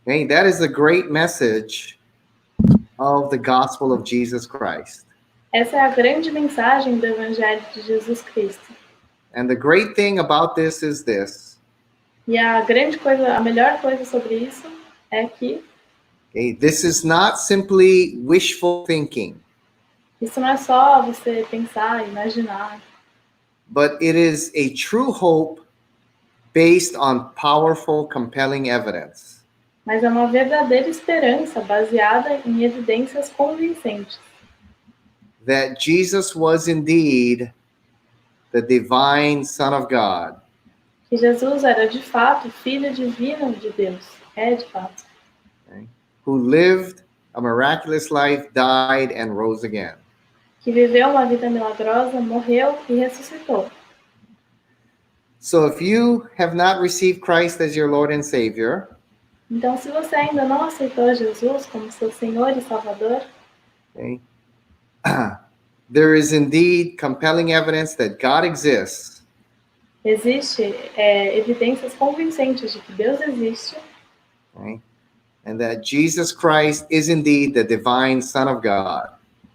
Okay, that is the great message of the gospel of Jesus Christ. Essa é a grande mensagem do Evangelho de Jesus Cristo. And the great thing about this is this. E a grande coisa, a melhor coisa sobre isso é que Okay, this is not simply wishful thinking, isso não é só você pensar, imaginar, but it is a true hope based on powerful, compelling evidence. mas é uma verdadeira esperança baseada em evidências convincentes. That Jesus was indeed the divine Son of God, Que Jesus era de fato filho divino de Deus, é de fato, who lived a miraculous life, died, and rose again. que viveu uma vida milagrosa, morreu e ressuscitou. So if you have not received Christ as your Lord and Savior, Então, se você ainda não aceitou Jesus como seu Senhor e Salvador, okay, there is indeed compelling evidence that God exists, existe evidências convincentes de que Deus existe, okay, and that Jesus Christ is indeed the divine Son of God.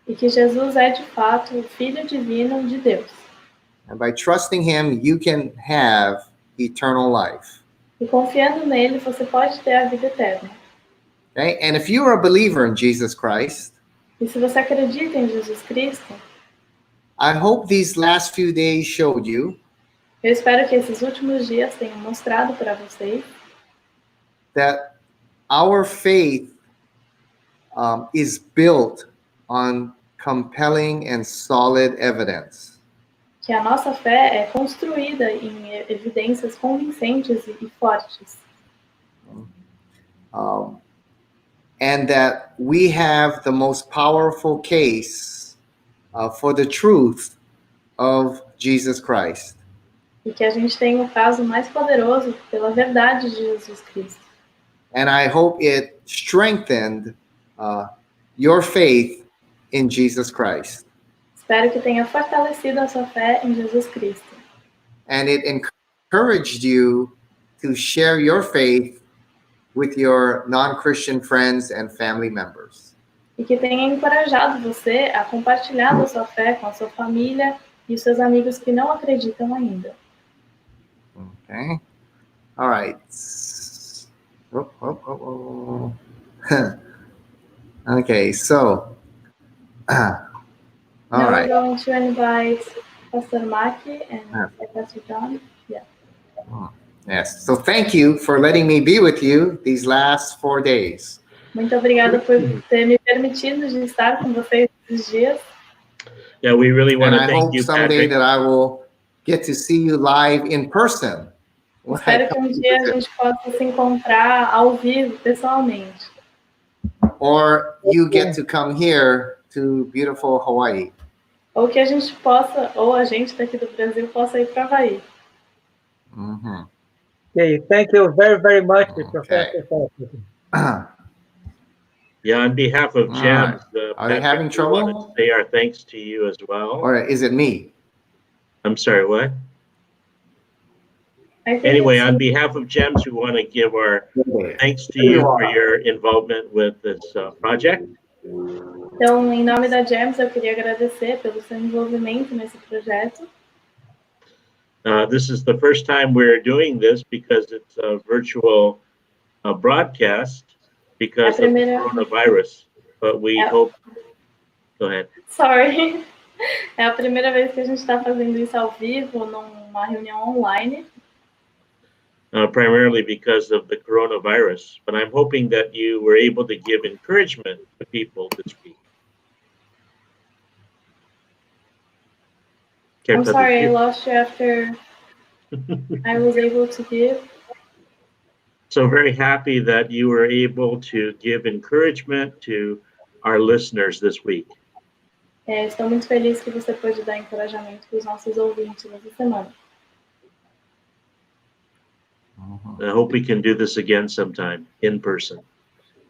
e que Jesus é de fato o Filho divino de Deus. And by trusting Him, you can have eternal life. E confiando nele, você pode ter a vida eterna. Okay? And if you are a believer in Jesus Christ, E se você acredita em Jesus Cristo, I hope these last few days showed you eu espero que esses últimos dias tenham mostrado para vocês that our faith is built on compelling and solid evidence. que a nossa fé é construída em evidências convincentes e fortes. And that we have the most powerful case for the truth of Jesus Christ. E que a gente tem o caso mais poderoso pela verdade de Jesus Cristo. And I hope it strengthened your faith in Jesus Christ. Espero que tenha fortalecido a sua fé em Jesus Cristo. And it encouraged you to share your faith with your non-Christian friends and family members. E que tenha encorajado você a compartilhar a sua fé com a sua família e os seus amigos que não acreditam ainda. Okay. All right. Okay, so all Now right. we're going to invite Pastor Maki and Pastor John. Yeah. Yes. So thank you for letting me be with you these last 4 days. Muito obrigada por ter me permitido de estar com vocês esses dias. Yeah, we really want And to I thank hope you, someday Patrick. that I will get to see you live in person. Espero que dia a gente possa se encontrar ao vivo, pessoalmente. Or you get to come here to beautiful Hawaii. Ou que a gente possa, ou a gente daqui do Brasil possa ir para Havaí. Mm-hmm. Okay, thank you very, very much, Professor. Yeah, on behalf of JEMS, Are they having Patrick, we wanted trouble? to say our thanks to you as well. Or is it me? I'm sorry, what? Anyway, on behalf of JEMS, we want to give our thanks to you for your involvement with this project. Então, em nome da JEMS, eu queria agradecer pelo seu envolvimento nesse projeto. This is the first time we're doing this because it's a virtual broadcast because of the coronavirus. But we hope... Go ahead. Sorry. É a primeira vez que a gente está fazendo isso ao vivo, numa reunião online. Primarily because of the coronavirus. But I'm hoping that you were able to give encouragement to people this week. I'm sorry, I lost you after I was able to give. So very happy that you were able to give encouragement to our listeners this week. Estou muito feliz que você pôde dar encorajamento para os nossos ouvintes essa semana. I hope we can do this again sometime in person.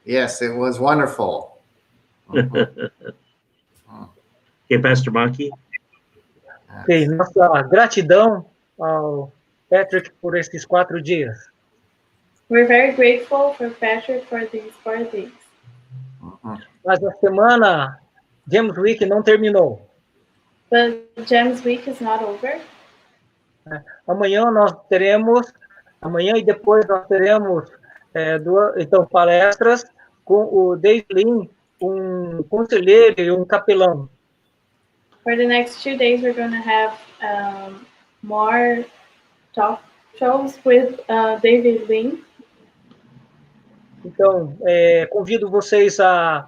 Yes, it was wonderful. Okay, Pastor Maki. Okay, nossa gratidão ao Patrick por esses 4 dias. We're very grateful for Patrick for these 4 days. Mas a semana JEMS Week não terminou. But JEMS Week is not over. Amanhã nós teremos Amanhã e depois nós teremos então palestras com o Dave Lin, um conselheiro e um capelão. For the next 2 days, we're going to have more talk shows with David Lin. Então, convido vocês a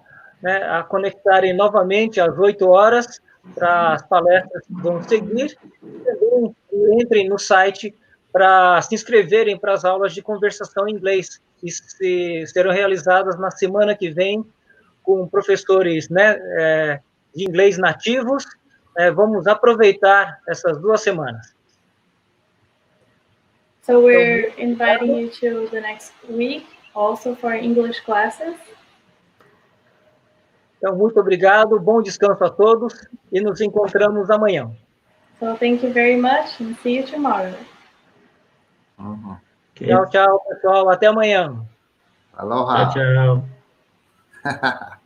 conectarem novamente às 8 horas para as palestras que vão seguir. Também entrem no site para se inscreverem para as aulas de conversação em inglês, que serão realizadas na semana que vem com professores de inglês nativos. Vamos aproveitar essas 2 semanas. So we're inviting you to the next week, also for English classes. Então, muito obrigado, bom descanso a todos e nos encontramos amanhã. So thank you very much and see you tomorrow. Okay. Tchau, tchau, pessoal. Até amanhã. Aloha. Ciao, ciao.